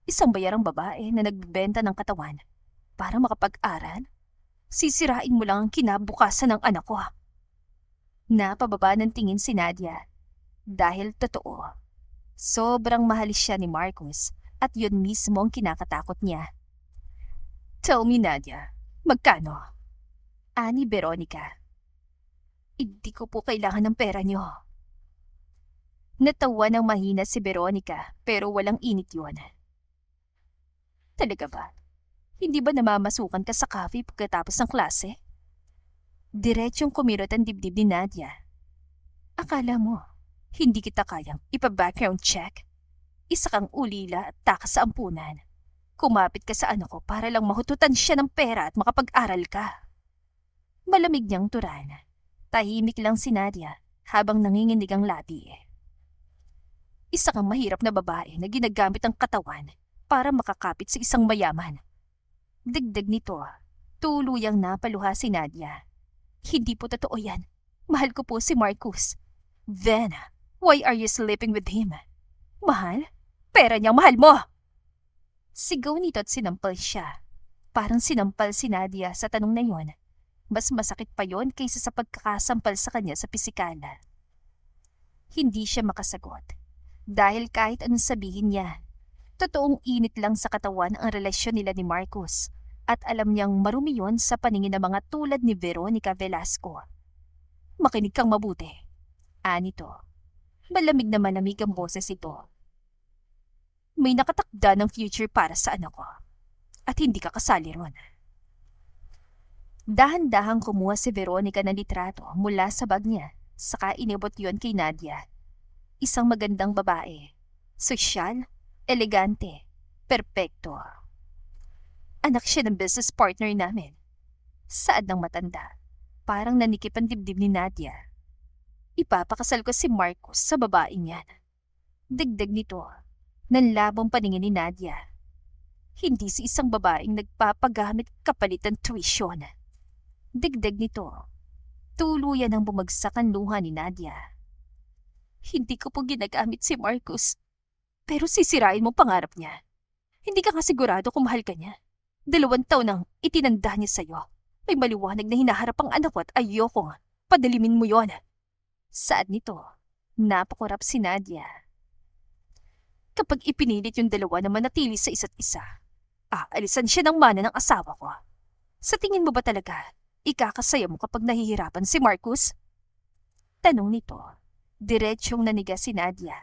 Isang bayarang babae na nagbebenta ng katawan para makapag-aral? Sisirain mo lang ang kinabukasan ng anak ko. Napababa ng tingin si Nadia. Dahil totoo, sobrang mahal siya ni Marcus at yun mismo ang kinakatakot niya. Tell me, Nadia, magkano? Ani Veronica. Hindi ko po kailangan ng pera niyo. Natawa ng mahina si Veronica pero walang init yun. Talaga ba? Hindi ba namamasukan ka sa cafe pagkatapos ng klase? Diretsyong kumirot ang dibdib ni Nadia. Akala mo, hindi kita kayang ipa-background check? Isa kang ulila at takas sa ampunan. Kumapit ka sa ko para lang mahututan siya ng pera at makapag-aral ka. Malamig niyang turan. Tahimik lang si Nadia habang nanginginig ang labi. Isa kang mahirap na babae na ginagamit ang katawan para makakapit sa isang mayaman. Dagdag nito, tuluyang napaluha si Nadia. Hindi po totoo yan. Mahal ko po si Marcus. Then, why are you sleeping with him? Mahal? Pera niyang mahal mo! Sigaw nito at sinampal siya. Parang sinampal si Nadia sa tanong na yon. Mas masakit pa yon kaysa sa pagkakasampal sa kanya sa pisikala. Hindi siya makasagot. Dahil kahit anong sabihin niya, totoong init lang sa katawan ang relasyon nila ni Marcus at alam niyang marumi yon sa paningin ng mga tulad ni Veronica Velasco. Makinig kang mabuti. Anito, malamig na malamig ang boses ito. May nakatakda ng future para sa anak ko at hindi ka kasali ron. Dahan-dahang kumuha si Veronica ng litrato mula sa bag niya, saka inibot yon kay Nadia. Isang magandang babae. Sosyal, elegante, perpekto. Anak siya ng business partner namin. Saad ng matanda. Parang nanikip ang dibdib ni Nadia. Ipapakasal ko si Marcos sa babaeng yan. Dagdag nito, nanlabong paningin ni Nadia. Hindi si isang babaeng nagpapagamit kapalit ng tuition. Dagdag nito, tuluyan ang bumagsak ang luha ni Nadia. Hindi ko po ginagamit si Marcus. Pero sisirain mo pangarap niya. Hindi ka nga sigurado kung mahal ka niya. 2 taon nang itinanda niya sa'yo. May maliwanag na hinaharap ang anak ko at ayokong padalimin mo yon. Saad nito, napakurap si Nadia. Kapag ipinilit yung dalawa na manatili sa isa't isa, aalisan siya ng mana ng asawa ko. Sa tingin mo ba talaga, ikakasaya mo kapag nahihirapan si Marcus? Tanong nito. Diretsyong naniga si Nadia.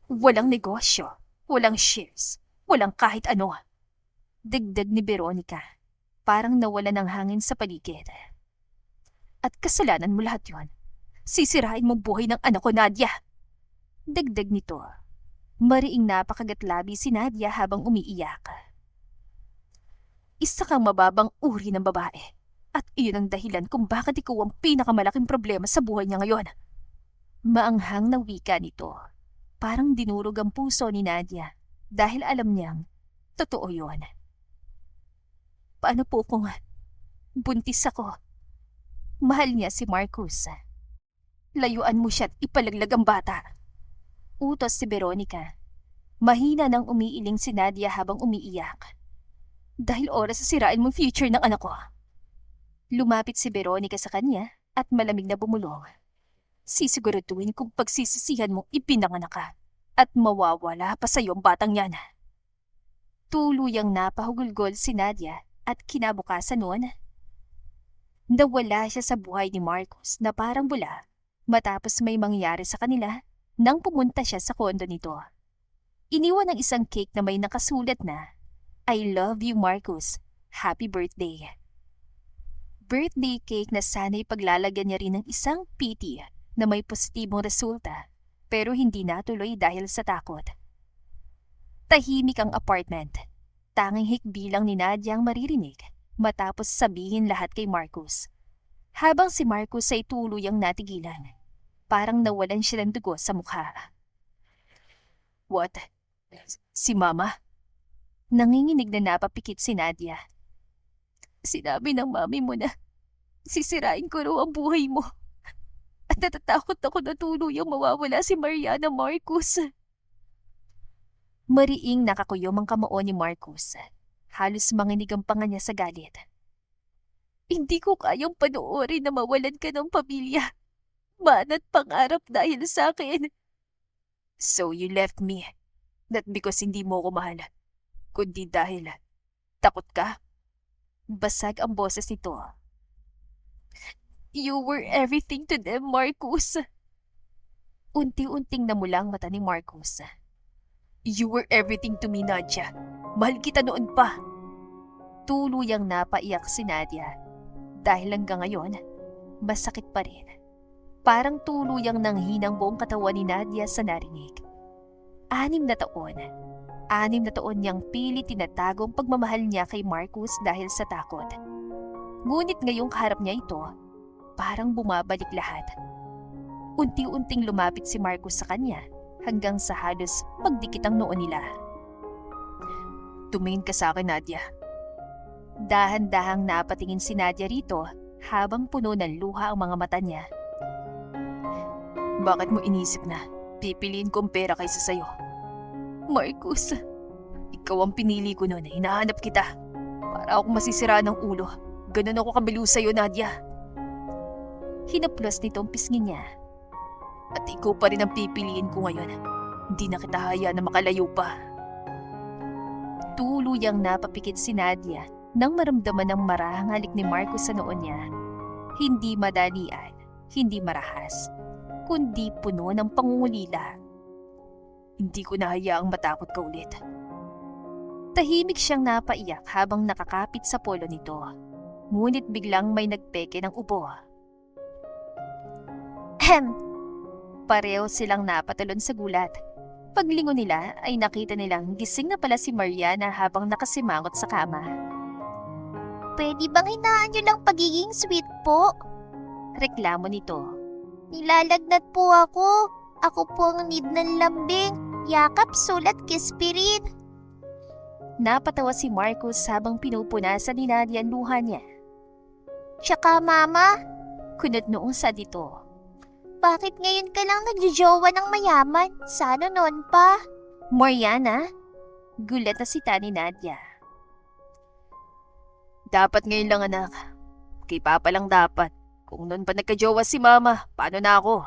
Walang negosyo, walang shares, walang kahit ano. Dagdag ni Veronica, parang nawala ng hangin sa paligid. At kasalanan mo lahat yon. Sisirain mong buhay ng anak ko, Nadia. Dagdag nito, mariing napakagatlabi si Nadia habang umiiyak. Isa kang mababang uri ng babae. At iyon ang dahilan kung bakit ikaw ang pinakamalaking problema sa buhay niya ngayon. Maanghang na wika nito. Parang dinurog ang puso ni Nadia dahil alam niyang totoo yun. Paano po kung buntis ako? Mahal niya si Marcus. Layuan mo siya at ipalaglag ang bata. Utos si Veronica. Mahina nang umiiling si Nadia habang umiiyak. Dahil oras sa sirain mong future ng anak ko. Lumapit si Veronica sa kanya at malamig na bumulong. Sisiguraduhin kung pagsisisihan mong ipinanganak ka at mawawala pa sa iyong batang yan. Tuluyang napahugulgol si Nadia at kinabukasan noon, nawala siya sa buhay ni Marcos na parang bula matapos may mangyari sa kanila nang pumunta siya sa kondo nito. Iniwan ang isang cake na may nakasulat na, I love you Marcos, happy birthday. Birthday cake na sana'y paglalagyan niya rin ng isang PT na may positibong resulta pero hindi natuloy dahil sa takot. Tahimik ang apartment. Tanging hikbi lang ni Nadia ang maririnig matapos sabihin lahat kay Marcus. Habang si Marcus ay tuluyang natigilan, parang nawalan siya ng dugo sa mukha. What? Si Mama? Nanginginig na napapikit si Nadia. Sinabi ng mami mo na sisirain ko raw ang buhay mo. At natatakot ako na tuluyang mawawala si Mariana Marcus. Mariing nakakuyom ang kamao ni Marcus. Halos manginig ang panga niya sa galit. Hindi ko kayang panoorin na mawalan ka ng pamilya. Mana't pangarap dahil sa akin. So you left me. Not because hindi mo ko mahal, kundi dahil takot ka? Basag ang boses nito. You were everything to them, Marcus. Unti-unting namulang mata ni Marcus. You were everything to me, Nadia. Mahal kita noon pa. Tuluyang napaiyak si Nadia. Dahil hanggang ngayon, masakit pa rin. Parang tuluyang nanghinang buong katawan ni Nadia sa narinig. 6 na taon. 6 na taon niyang pilit tinatagong pagmamahal niya kay Marcus dahil sa takot. Ngunit ngayong kaharap niya ito, parang bumabalik lahat. Unti-unting lumapit si Marcus sa kanya hanggang sa halos magdikit ang noo nila. Tumingin ka sa akin, Nadia. Dahan-dahang napatingin si Nadia rito habang puno ng luha ang mga mata niya. Bakit mo inisip na pipiliin ko ang pera kaysa sayo? Marcus, ikaw ang pinili ko noon na hinahanap kita. Para akong masisira ng ulo. Ganun ako kabaliw sa'yo, Nadia. Hinaplos nito ang pisngin niya. At ikaw pa rin ang pipiliin ko ngayon. Hindi na kita hayaan na makalayo pa. Tuluyang napapikit si Nadia nang maramdaman ng marahang halik ni Marcus sa noo niya. Hindi madalian, hindi marahas, kundi puno ng pangungulila. Hindi ko na hayaang matakot ka ulit. Tahimik siyang napaiyak habang nakakapit sa polo nito. Ngunit biglang may nagpeke ng ubo. Pareho silang napatalon sa gulat. Paglingon nila ay nakita nilang gising na pala si Mariana habang nakasimangot sa kama. Pwede bang hinaan niyo lang pagiging sweet po? Reklamo nito. Nilalagnat po ako. Ako po ang need ng lambing, yakap, sulat, kispirin. Napatawa si Marcus habang pinupunasan ni Nadia ang luha niya. Tsaka mama, Kunot noong sa dito. bakit ngayon ka lang nagjojowa ng mayaman? Sana noon pa. Mariana? Gulat na sita ni Nadia. Dapat ngayon lang, anak. Kay Papa lang dapat. Kung noon pa nagkajowa si Mama, paano na ako?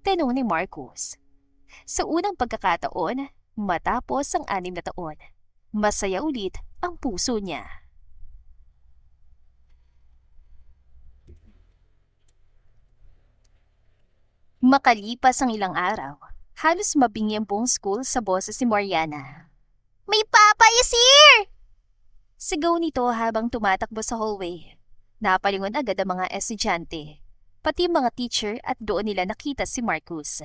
Tanong ni Marcus. Sa unang pagkakataon, matapos ang 6 na taon, masaya ulit ang puso niya. Makalipas ang ilang araw, halos mabingi ang buong school sa boses ni Mariana. May Papa is here! Sigaw nito habang tumatakbo sa hallway. Napalingon agad ang mga estudyante, pati mga teacher, at doon nila nakita si Marcus.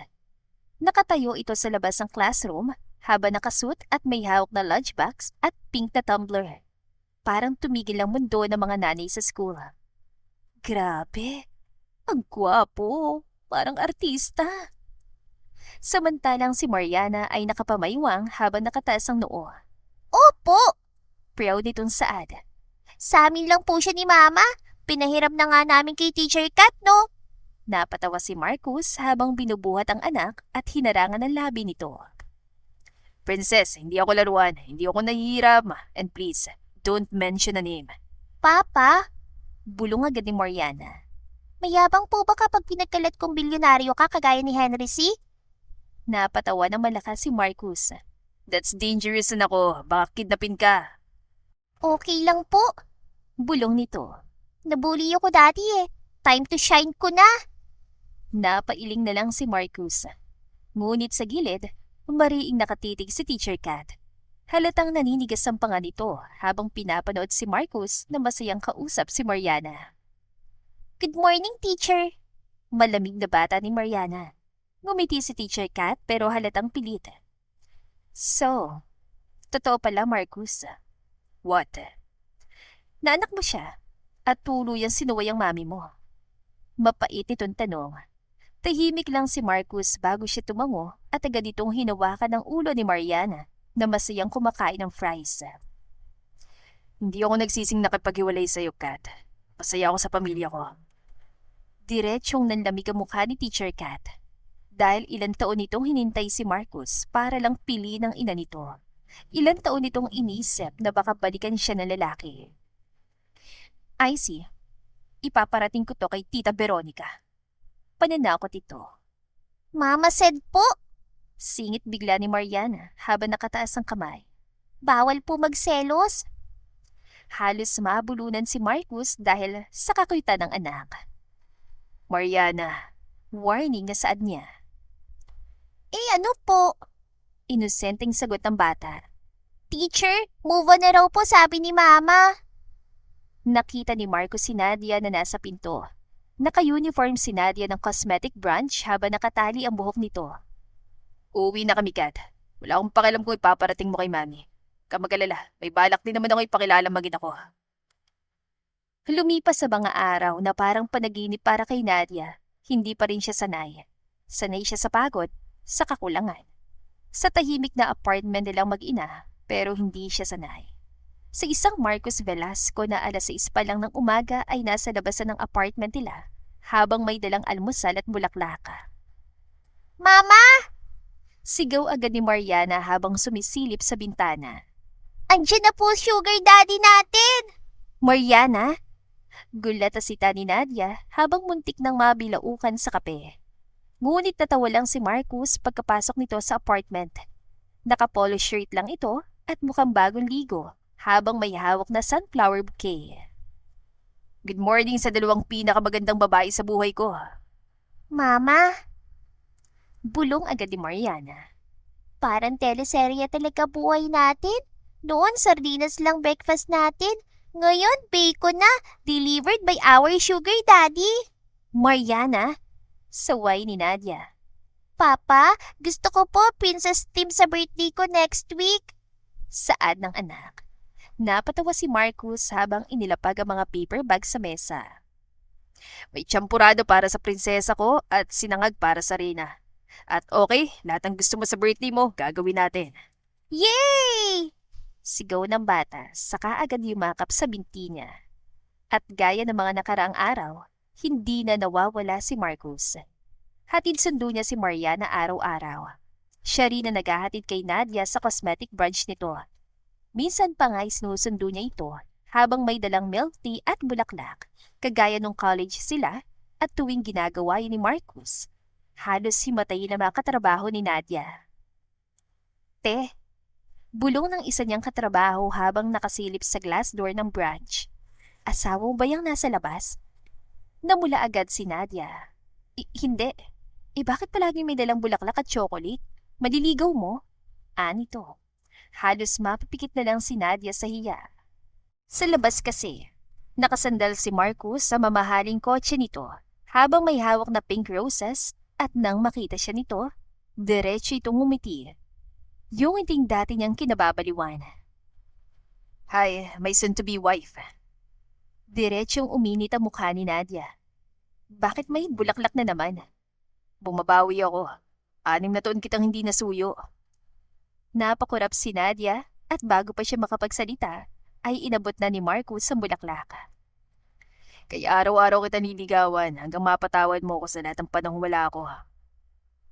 Nakatayo ito sa labas ng classroom habang nakasuot at may hawak na lunchbox at pink na tumbler. Parang tumigil ang mundo ng mga nanay sa school. Grabe, ang gwapo, parang artista. Samantalang si Mariana ay nakapamaywang habang nakataas ang noo. Opo! Proud itong saad. Sa amin lang po siya ni Mama. Pinahiram na nga namin kay Teacher Kat, no? Napatawa si Marcus habang binubuhat ang anak at hinarangan ang labi nito. Princess, hindi ako laruan. Hindi ako nahihiram. And please, don't mention a name. Papa, Bulong agad ni Mariana. mayabang po ba kapag pinagkalat kong bilyonaryo ka kagaya ni Henry C? Napatawa ng malakas si Marcus. That's dangerous na ako. Baka kidnapin ka. Okay lang po. Bulong nito. Nabully ako dati eh. Time to shine ko na. Napailing na lang si Marcus. Ngunit sa gilid, mariing nakatitig si Teacher Kat. Halatang naninigas ang panga nito habang pinapanood si Marcus na masayang kausap si Mariana. Good morning, teacher. Malamig na bata ni Mariana. Ngumiti si Teacher Kat pero halatang pilit. So, totoo pala, Marcus. What? Naanak mo siya at tuluyang sinuway ang mami mo. Mapait itong tanong. Tahimik lang si Marcus bago siya tumango at agad itong hinawakan ng ulo ni Mariana na masayang kumakain ng fries. Hindi ako nagsising nakipaghiwalay sa'yo, Kat. Masaya ako sa pamilya ko. Diretsyong nanlamig ang mukha ni Teacher Kat. Dahil ilang taon itong hinintay si Marcus para lang piliin ng ina nito. Ilang taon itong inisip na baka balikan siya ng lalaki. I see. Ipaparating ko to kay Tita Veronica. Pananakot ito. Mama said po, Singit bigla ni Mariana habang nakataas ang kamay. bawal po magselos. Halos mabulunan si Marcus dahil sa kakuitan ng anak. Mariana, warning na saad niya. Ano po? Inosenteng sagot ng bata. Teacher, move on na raw po sabi ni Mama. Nakita ni Marcos si Nadia na nasa pinto. Naka-uniform si Nadia ng cosmetic branch habang nakatali ang buhok nito. Uuwi na kami, Kat. Wala akong pakialam kung ipaparating mo kay Mami. Kamagalala, may balak din naman ako ipakilala magin ako. Lumipas sa mga araw na parang panaginip para kay Nadia, hindi pa rin siya sanay. Sanay siya sa pagod, sa kakulangan. Sa tahimik na apartment nilang mag-ina, pero hindi siya sanay. Sa isang Marcos Velasco na 6 pa lang ng umaga ay nasa labasan ng apartment nila habang may dalang almusal at bulaklaka. Mama! Sigaw agad ni Mariana habang sumisilip sa bintana. Andiyan na po sugar daddy natin! Mariana? Gulat na sita ni Nadia habang muntik nang mabilaukan sa kape. Ngunit natawa lang si Marcus pagkapasok nito sa apartment. Naka-polo shirt lang ito at mukhang bagong ligo habang may hawak na sunflower bouquet. Good morning sa dalawang pinakamagandang babae sa buhay ko. Mama, Bulong agad ni Mariana. parang teleserye talaga buhay natin. Noon, sardinas lang breakfast natin. Ngayon, bacon na, delivered by our sugar daddy. Mariana? Saway ni Nadia. Papa, gusto ko po princess team sa birthday ko next week. Saad ng anak. Napatawa si Marcus habang inilapag ang mga paper bag sa mesa. May champurado para sa prinsesa ko at sinangag para sa reyna. At okay, lahat ng gusto mo sa birthday mo, gagawin natin. Yay! Sigaw ng bata, saka agad yumakap sa binti niya. At gaya ng mga nakaraang araw, hindi na nawawala si Marcus. Hatid sundo niya si Mariana araw-araw. Siya rin na naghahatid kay Nadia sa cosmetic branch nito. Minsan pa nga sinusundo niya ito habang may dalang milk tea at bulaklak, kagaya nung college sila at tuwing ginagawa yun ni Marcus. Halos himatayin na mga katrabaho ni Nadia. Te, bulong ng isa niyang katrabaho habang nakasilip sa glass door ng branch. Asawa mo ba yung nasa labas? Namula agad si Nadia. Hindi. Bakit palagi may dalang bulaklak at chocolate? Maliligaw mo? Anito. Halos mapipikit na lang si Nadia sa hiya. Sa labas kasi, nakasandal si Marcus sa mamahaling kotse nito habang may hawak na pink roses at nang makita siya nito, diretso itong umiti. Yung iting dati niyang kinababaliwan. Hi, my soon-to-be wife. Diretsong uminit ang mukha ni Nadia. Bakit may bulaklak na naman? Bumabawi ako. 6 na taon kitang hindi nasuyo. Napakurap si Nadia at bago pa siya makapagsalita, ay inabot na ni Marcus ang bulaklak. Kaya araw-araw kita niligawan hanggang mapatawad mo ko sa lahat ng panahong wala ako.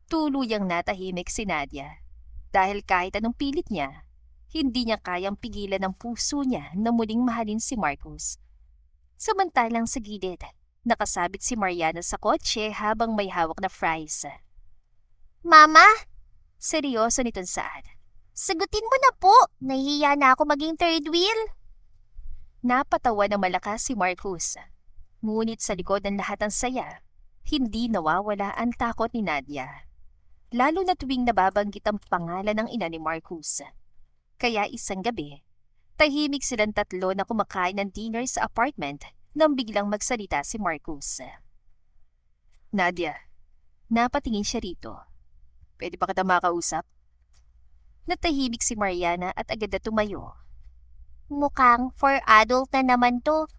Tuluyang natahimik si Nadia dahil kahit anong pilit niya, hindi niya kayang pigilan ang puso niya na muling mahalin si Marcus. Samantalang sa gilid, nakasabit si Mariana sa kotse habang may hawak na fries. Mama, Seryoso nitong Saad. sagutin mo na po. Nahihiya na ako maging third wheel. Napatawa ng malakas si Marcus. Ngunit sa likod ng lahat ng saya, hindi nawawala ang takot ni Nadia. Lalo na tuwing nababanggit ang pangalan ng ina ni Marcus. Kaya isang gabi, tahimik silang tatlo na kumakain ng dinner sa apartment nang biglang magsalita si Marcus. Nadia, napatingin siya rito. Pwede ba kita makausap? Natahimik si Mariana at agad na tumayo. Mukhang for adult na naman to.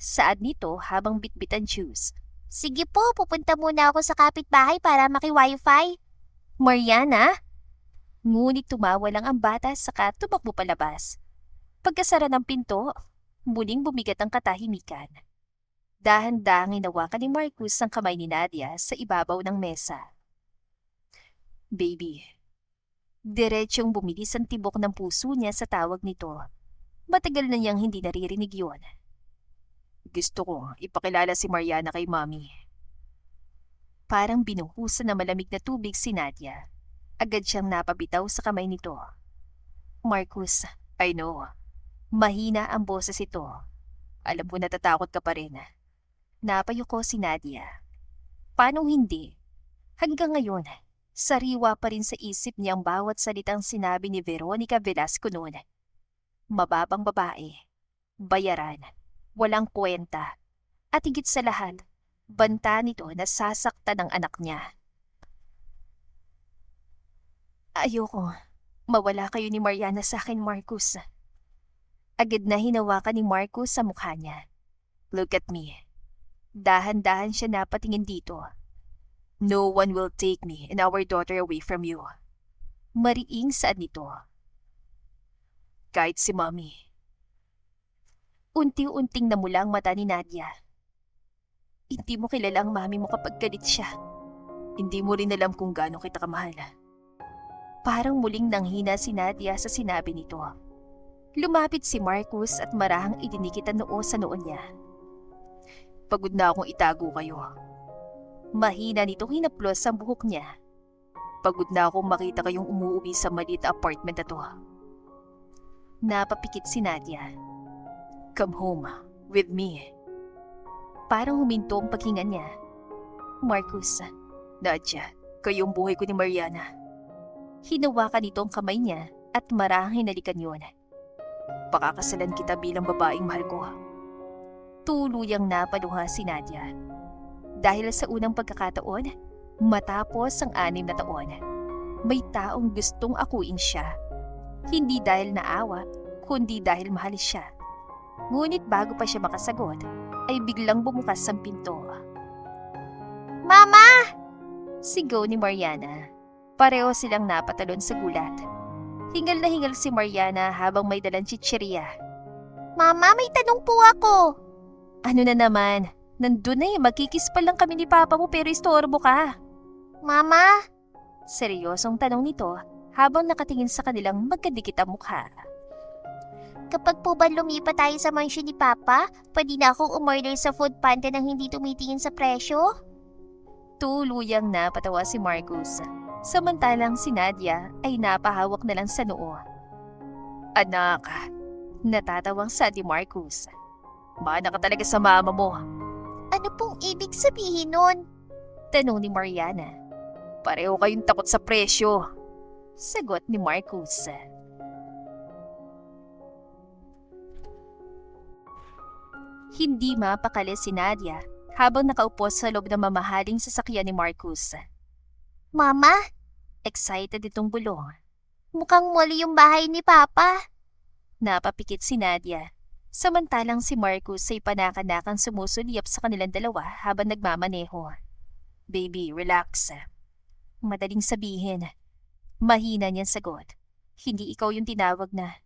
Saad nito habang bitbit ang juice. Sige po, pupunta muna ako sa kapitbahay para maki-wifi. Mariana? Ngunit tumawa lang ang bata saka tumakbo palabas. Pagkasara ng pinto, muling bumigat ang katahimikan. Dahan-dahang hinawakan ni Marcus ang kamay ni Nadia sa ibabaw ng mesa. Baby. Diretsyong bumilis ang tibok ng puso niya sa tawag nito. Matagal na niyang hindi naririnig yun. Gusto ko ipakilala si Mariana kay Mami. Parang binuhusan na malamig na tubig si Nadia. Agad siyang napabitaw sa kamay nito. Marcus, I know. Mahina ang boses ito. Alam ko natatakot ka pa rin. Napayuko si Nadia. Paano hindi? Hanggang ngayon, Sariwa pa rin sa isip niya ang bawat salitang sinabi ni Veronica Velasco noon. Mababang babae, bayaran, walang kwenta, at higit sa lahat, banta nito na sasaktan ng anak niya. Ayoko. Mawala kayo ni Mariana sa akin, Marcus. Agad na hinawakan ni Marcus sa mukha niya. Look at me. Dahan-dahan siya napatingin dito. No one will take me and our daughter away from you. Mariing saan nito? Kahit si Mommy. Unti-unting namula ang mata ni Nadia. Hindi mo kilala ang mami mo kapag galit siya. Hindi mo rin alam kung gaano kita kamahal. Parang muling nanghina si Nadia sa sinabi nito. Lumapit si Marcus at marahang idinikit ang noo sa noon niya. Pagod na akong itago kayo. Mahina nitong hinaplos ang buhok niya. Pagod na akong makita kayong umuuwi sa maliit na apartment na to. Napapikit si Nadia. Come home with me. Parang huminto ang paghinga niya. Marcus, Nadia, kayong buhay ko ni Mariana. Hinawakan nito ang kamay niya at marahang hinalikan yun. Pakakasalan kita bilang babaeng mahal ko. Tuluyang napaluha si Nadia. Dahil sa unang pagkakataon, matapos ang 6 na taon, may taong gustong akuin siya. Hindi dahil naawa, kundi dahil mahal siya. Ngunit bago pa siya makasagot, ay biglang bumukas ang pinto. Mama! Sigaw ni Mariana. Pareho silang napatalon sa gulat. Hingal na hingal si Mariana habang may dalang chichirya. Mama, may tanong po ako. Ano na naman? Nandun na magkikis pa lang kami ni Papa mo pero istorbo ka. Mama? Seryosong tanong nito habang nakatingin sa kanilang magkadikit ang mukha. Kapag po ba lumipat tayo sa mansion ni Papa, pwede na akong umorder sa food panda nang hindi tumitingin sa presyo? Tuluyang napatawa si Marcus. Samantalang si Nadia ay napahawak na lang sa noo. Anak, natatawang sa ni Marcus. Mana ka talaga sa mama mo. Ano pong ibig sabihin nun? Tanong ni Mariana. Pareho kayong takot sa presyo. Sagot ni Marcus. Hindi mapakali si Nadia habang nakaupo sa loob ng mamahaling sasakyan ni Marcus. Mama, Excited itong bulong. mukhang mali yung bahay ni Papa. Napapikit si Nadia. Samantalang si Marcus ay panakanakan sumusulyap sa kanilang dalawa habang nagmamaneho. Baby, relax. Madaling sabihin. Mahina niyang sagot. Hindi ikaw yung tinawag na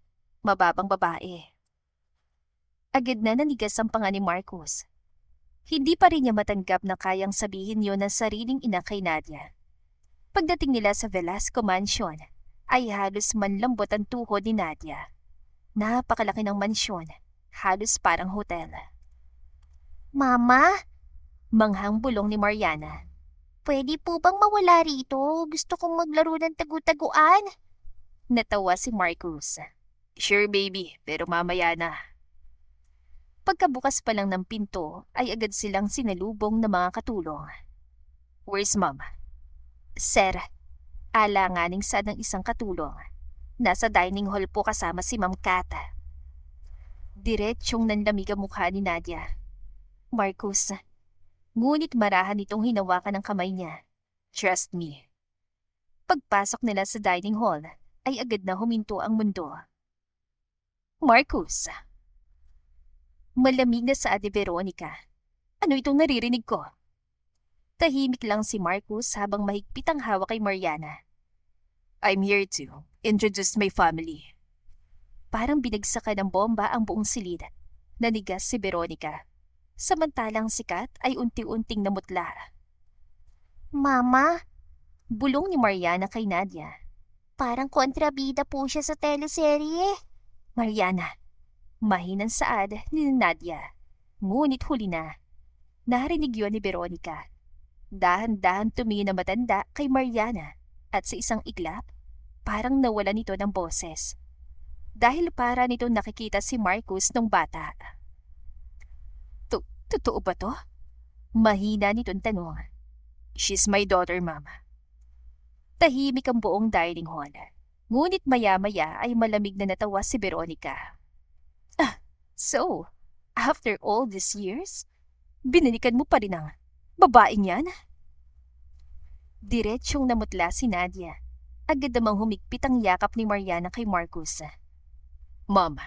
mababang babae. Agad na nanigas ang panga ni Marcus. Hindi pa rin niya matanggap na kayang sabihin yun ng sariling ina kay Nadia. Pagdating nila sa Velasco Mansion, ay halos manlambot ang tuhod ni Nadia. Napakalaki ng mansyon, halos parang hotel. Mama, Manghang bulong ni Mariana. pwede po bang mawala rito? Gusto kong maglaro ng tagu-taguan. Natawa si Marcus. Sure baby, pero mamaya na. Pagkabukas pa lang ng pinto ay agad silang sinalubong ng mga katulong. Where's mom? Sir, alanganing sa ng isang katulong. Nasa dining hall po kasama si Ma'am Kata. Diretsyong nanlamig ang mukha ni Nadia. Marcus, ngunit marahan itong hinawakan ng kamay niya. Trust me. Pagpasok nila sa dining hall, ay agad na huminto ang mundo. Marcus! Malamig na saad ni Veronica. Ano itong naririnig ko? Tahimik lang si Marcus habang mahigpit ang hawak kay Mariana. I'm here to introduce my family. Parang binagsakan ng bomba ang buong silid. Nanigas si Veronica. Samantalang si Kat ay unti-unting namutla. Mama, Bulong ni Mariana kay Nadia. parang kontrabida po siya sa teleserye. Mariana, mahinang saad ni Nadia. Ngunit huli na. Narinig yun ni Veronica. Dahan-dahan tumingin na matanda kay Mariana at sa isang iglap, parang nawala nito ng boses. Dahil para nito nakikita si Marcus nung bata. Totoo ba to? Mahina nitong tanong. She's my daughter, mama. Tahimik ang buong dining hall. Ngunit maya-maya ay malamig na natawa si Veronica. Ah, so, after all these years, binalikan mo pa rin ang babaeng yan? Diretsyong namutla si Nadia. Agad namang humigpit ang yakap ni Mariana kay Marcus. Mom,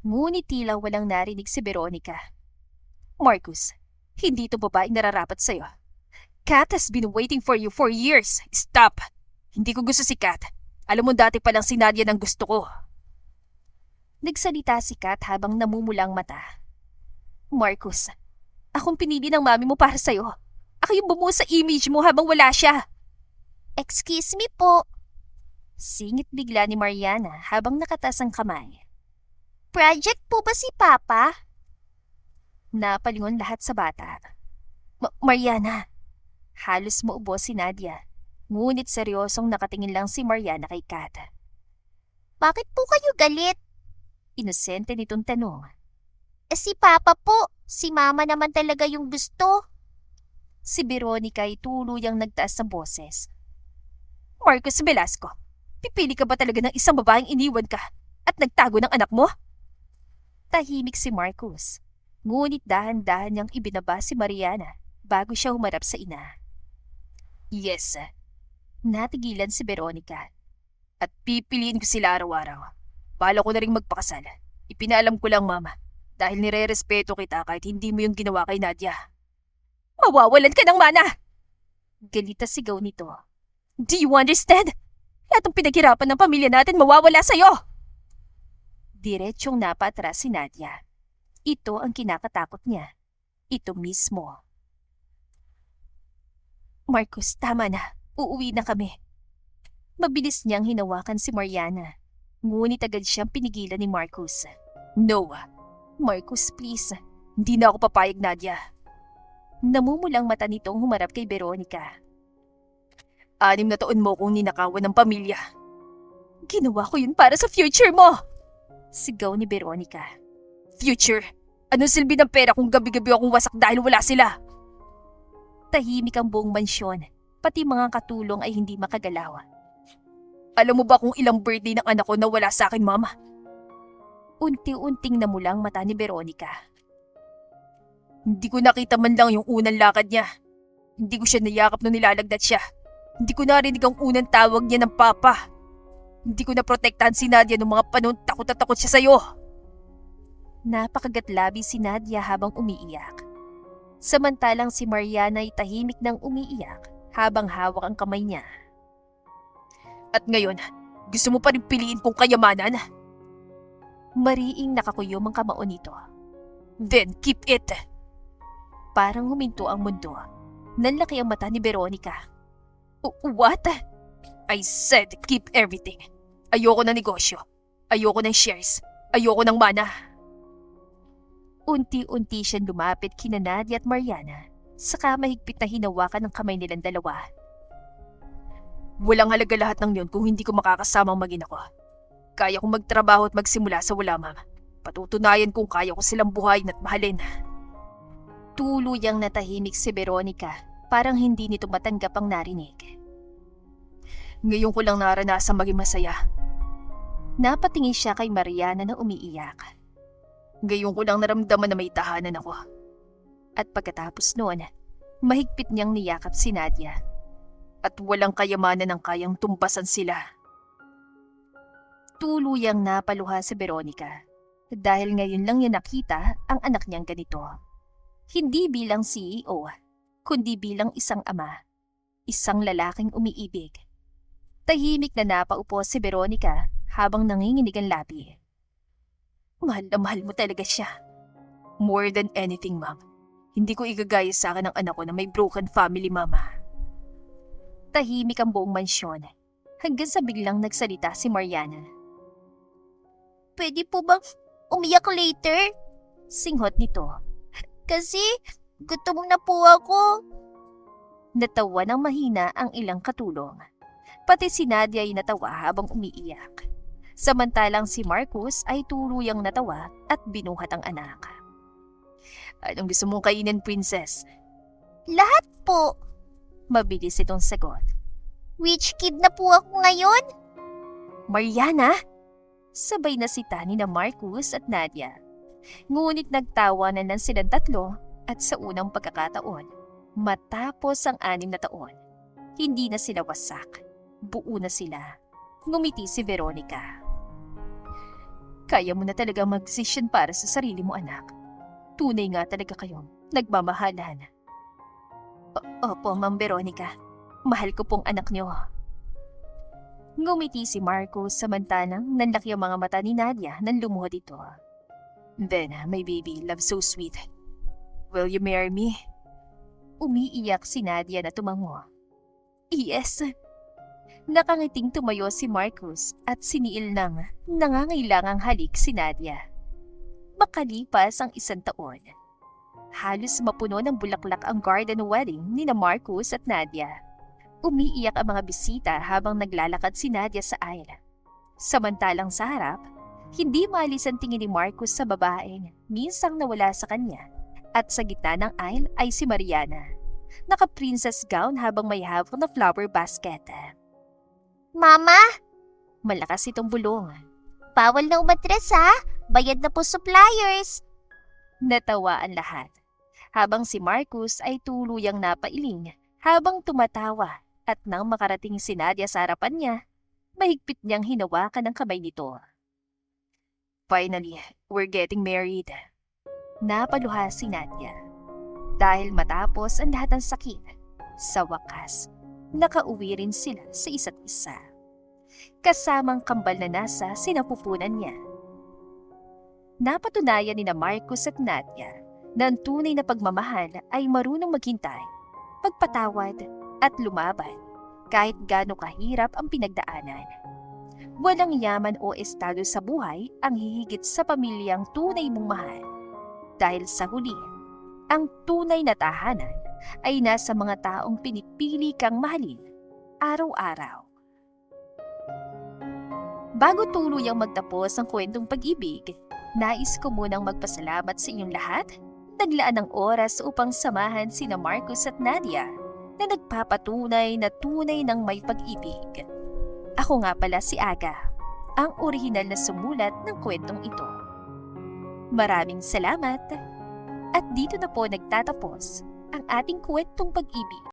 ngunit tila walang narinig si Veronica. Marcus, hindi ito babaeng nararapat sa'yo. Kat has been waiting for you for years. Stop! Hindi ko gusto si Kat. Alam mo dati pa lang si Nadia nang gusto ko. Nagsalita si Kat habang namumulang mata. Marcus, akong pinili ng mami mo para sa'yo. Ako yung bumuo sa image mo habang wala siya. Excuse me po. Singit bigla ni Mariana habang nakatas ang kamay. Project po ba si Papa? Napalingon lahat sa bata. Mariana! Halos maubos si Nadia. Ngunit seryosong nakatingin lang si Mariana kay Kat. Bakit po kayo galit? Inosente nitong tanong. Si Papa po. Si Mama naman talaga yung gusto. Si Veronica ay tuluyang nagtaas ng boses. Marcus Velasco, pipili ka ba talaga ng isang babaeng iniwan ka at nagtago ng anak mo? Tahimik si Marcus. Ngunit dahan-dahan niyang ibinaba si Mariana bago siya humarap sa ina. Yes, natigilan si Veronica. At pipiliin ko sila araw-araw. Bala ko na rin magpakasal. Ipinaalam ko lang, Mama, dahil nire-respeto kita kahit hindi mo yung ginawa kay Nadia. Mawawalan ka ng mana! Galita sigaw nito. Do you understand? Lahat ng pinaghirapan ng pamilya natin mawawala sa'yo! Diretsyong napatras si Nadia. Ito ang kinakatakot niya. Ito mismo. Marcus, tama na. Uuwi na kami. Mabilis niyang hinawakan si Mariana. Ngunit agad siyang pinigilan ni Marcus. No. Marcus, please. Hindi na ako papayag, Nadia. Namumulang mata nitong humarap kay Veronica. 6 na taon mo kong ninakawan ng pamilya. Ginawa ko yun para sa future mo! Sigaw ni Veronica. Future? Anong silbi ng pera kung gabi-gabi akong wasak dahil wala sila? Tahimik ang buong mansyon, pati mga katulong ay hindi makagalaw. Alam mo ba kung ilang birthday ng anak ko na wala sa akin, Mama? Unti-unting namulang mata ni Veronica. Hindi ko nakita man lang yung unang lakad niya. Hindi ko siya nayakap nung nilalagdat siya. Hindi ko narinig ang unang tawag niya ng Papa. Hindi ko naprotektahan si Nadia nung mga panahon takot na takot siya sa'yo. Napakagatlabi si Nadia habang umiiyak. Samantalang si Mariana ay tahimik nang umiiyak habang hawak ang kamay niya. At ngayon, gusto mo pa rin piliin kong kayamanan? Mariing nakakuyom ang kamao nito. Then keep it! Parang huminto ang mundo. Nanlaki ang mata ni Veronica. What? I said keep everything. Ayoko ng negosyo. Ayoko ng shares. Ayoko ng mana. Unti-unti siyang lumapit kina Nadia at Mariana, saka mahigpit na hinawakan ng kamay nilang dalawa. Walang halaga lahat ng yun kung hindi ko makakasamang maging ako. Kaya kong magtrabaho at magsimula sa wala, Ma'am. Patutunayan kung kaya ko silang buhayin at mahalin. Tuluyang natahimik si Veronica, parang hindi nito matanggap ang narinig. Ngayon ko lang naranasan maging masaya. Napatingin siya kay Mariana na umiiyak. Ngayon ko lang naramdaman na may tahanan ako. At pagkatapos noon, mahigpit niyang niyakap si Nadia. At walang kayamanan ang kayang tumpasan sila. Tuluyang napaluha si Veronica dahil ngayon lang niya nakita ang anak niyang ganito. Hindi bilang CEO, kundi bilang isang ama, isang lalaking umiibig. Tahimik na napaupo si Veronica habang nanginginig ang labi. Mahal na mahal mo talaga siya. More than anything, Ma'am. Hindi ko igagaya sa akin ang anak ko na may broken family, Mama. Tahimik ang buong mansyon hanggang sa biglang nagsalita si Mariana. Pwede po bang umiyak later? Singhot nito. Kasi gutom na po ako. Natawa ng mahina ang ilang katulong. Pati si Nadia ay natawa habang umiiyak. Samantalang si Marcus ay tuluyang natawa at binuhat ang anak. Anong gusto mong kainin, Princess? Lahat po. Mabilis itong sagot. Rich kid na po ako ngayon? Mariana! Sabay na sita ni na Marcus at Nadia. Ngunit nagtawanan ng silang tatlo at sa unang pagkakataon, matapos ang 6 na taon, hindi na sila wasak. Buo na sila. Ngumiti si Veronica. Kaya mo na talaga mag-decision para sa sarili mo, anak. Tunay nga talaga kayong nagmamahalan. Opo, Ma'am Veronica. Mahal ko pong anak niyo. Ngumiti si Marcos samantalang nanlaki ang mga mata ni Nadia nang lumuhod ito. Then, my baby, love so sweet. Will you marry me? Umiiyak si Nadia na tumango. Yes. Nakangiting tumayo si Marcos at siniil ng nangangailangang halik si Nadia. Makalipas ang 1 taon, halos mapuno ng bulaklak ang garden wedding ni na Marcos at Nadia. Umiiyak ang mga bisita habang naglalakad si Nadia sa aisle. Samantalang sa harap, hindi maalis ang tingin ni Marcos sa babaeng minsang nawala sa kanya at sa gitna ng aisle ay si Mariana. Naka-princess gown habang may hawak na flower basket. Mama, Malakas itong bulong. bawal na umatras ha. Bayad na po suppliers. Natawa ang lahat. Habang si Marcos ay tuluyang napailing habang tumatawa at nang makarating si Nadia sa harapan niya, mahigpit niyang hinawakan ang kamay nito. Finally, we're getting married. Napaluha si Nadia. Dahil matapos ang lahat ng sakit, sa wakas, nakauwi rin sila sa isa't isa. Kasamang kambal na nasa sinapupunan niya. Napatunayan ni na Marcos at Nadia na ang tunay na pagmamahal ay marunong maghintay, magpatawad at lumaban kahit gaano kahirap ang pinagdaanan. Walang yaman o estado sa buhay ang hihigit sa pamilyang tunay mong mahal. Dahil sa huli, ang tunay na tahanan ay nasa mga taong pinipili kang mahalin araw-araw. Bago tuluyang magtapos ang kwentong pag-ibig, nais ko munang magpasalamat sa inyong lahat. Naglaan ng oras upang samahan sina Marcos at Nadia na nagpapatunay na tunay ng may pag-ibig. Ako nga pala si Aga, ang orihinal na sumulat ng kwentong ito. Maraming salamat! At dito na po nagtatapos ang ating kwentong pag-ibig.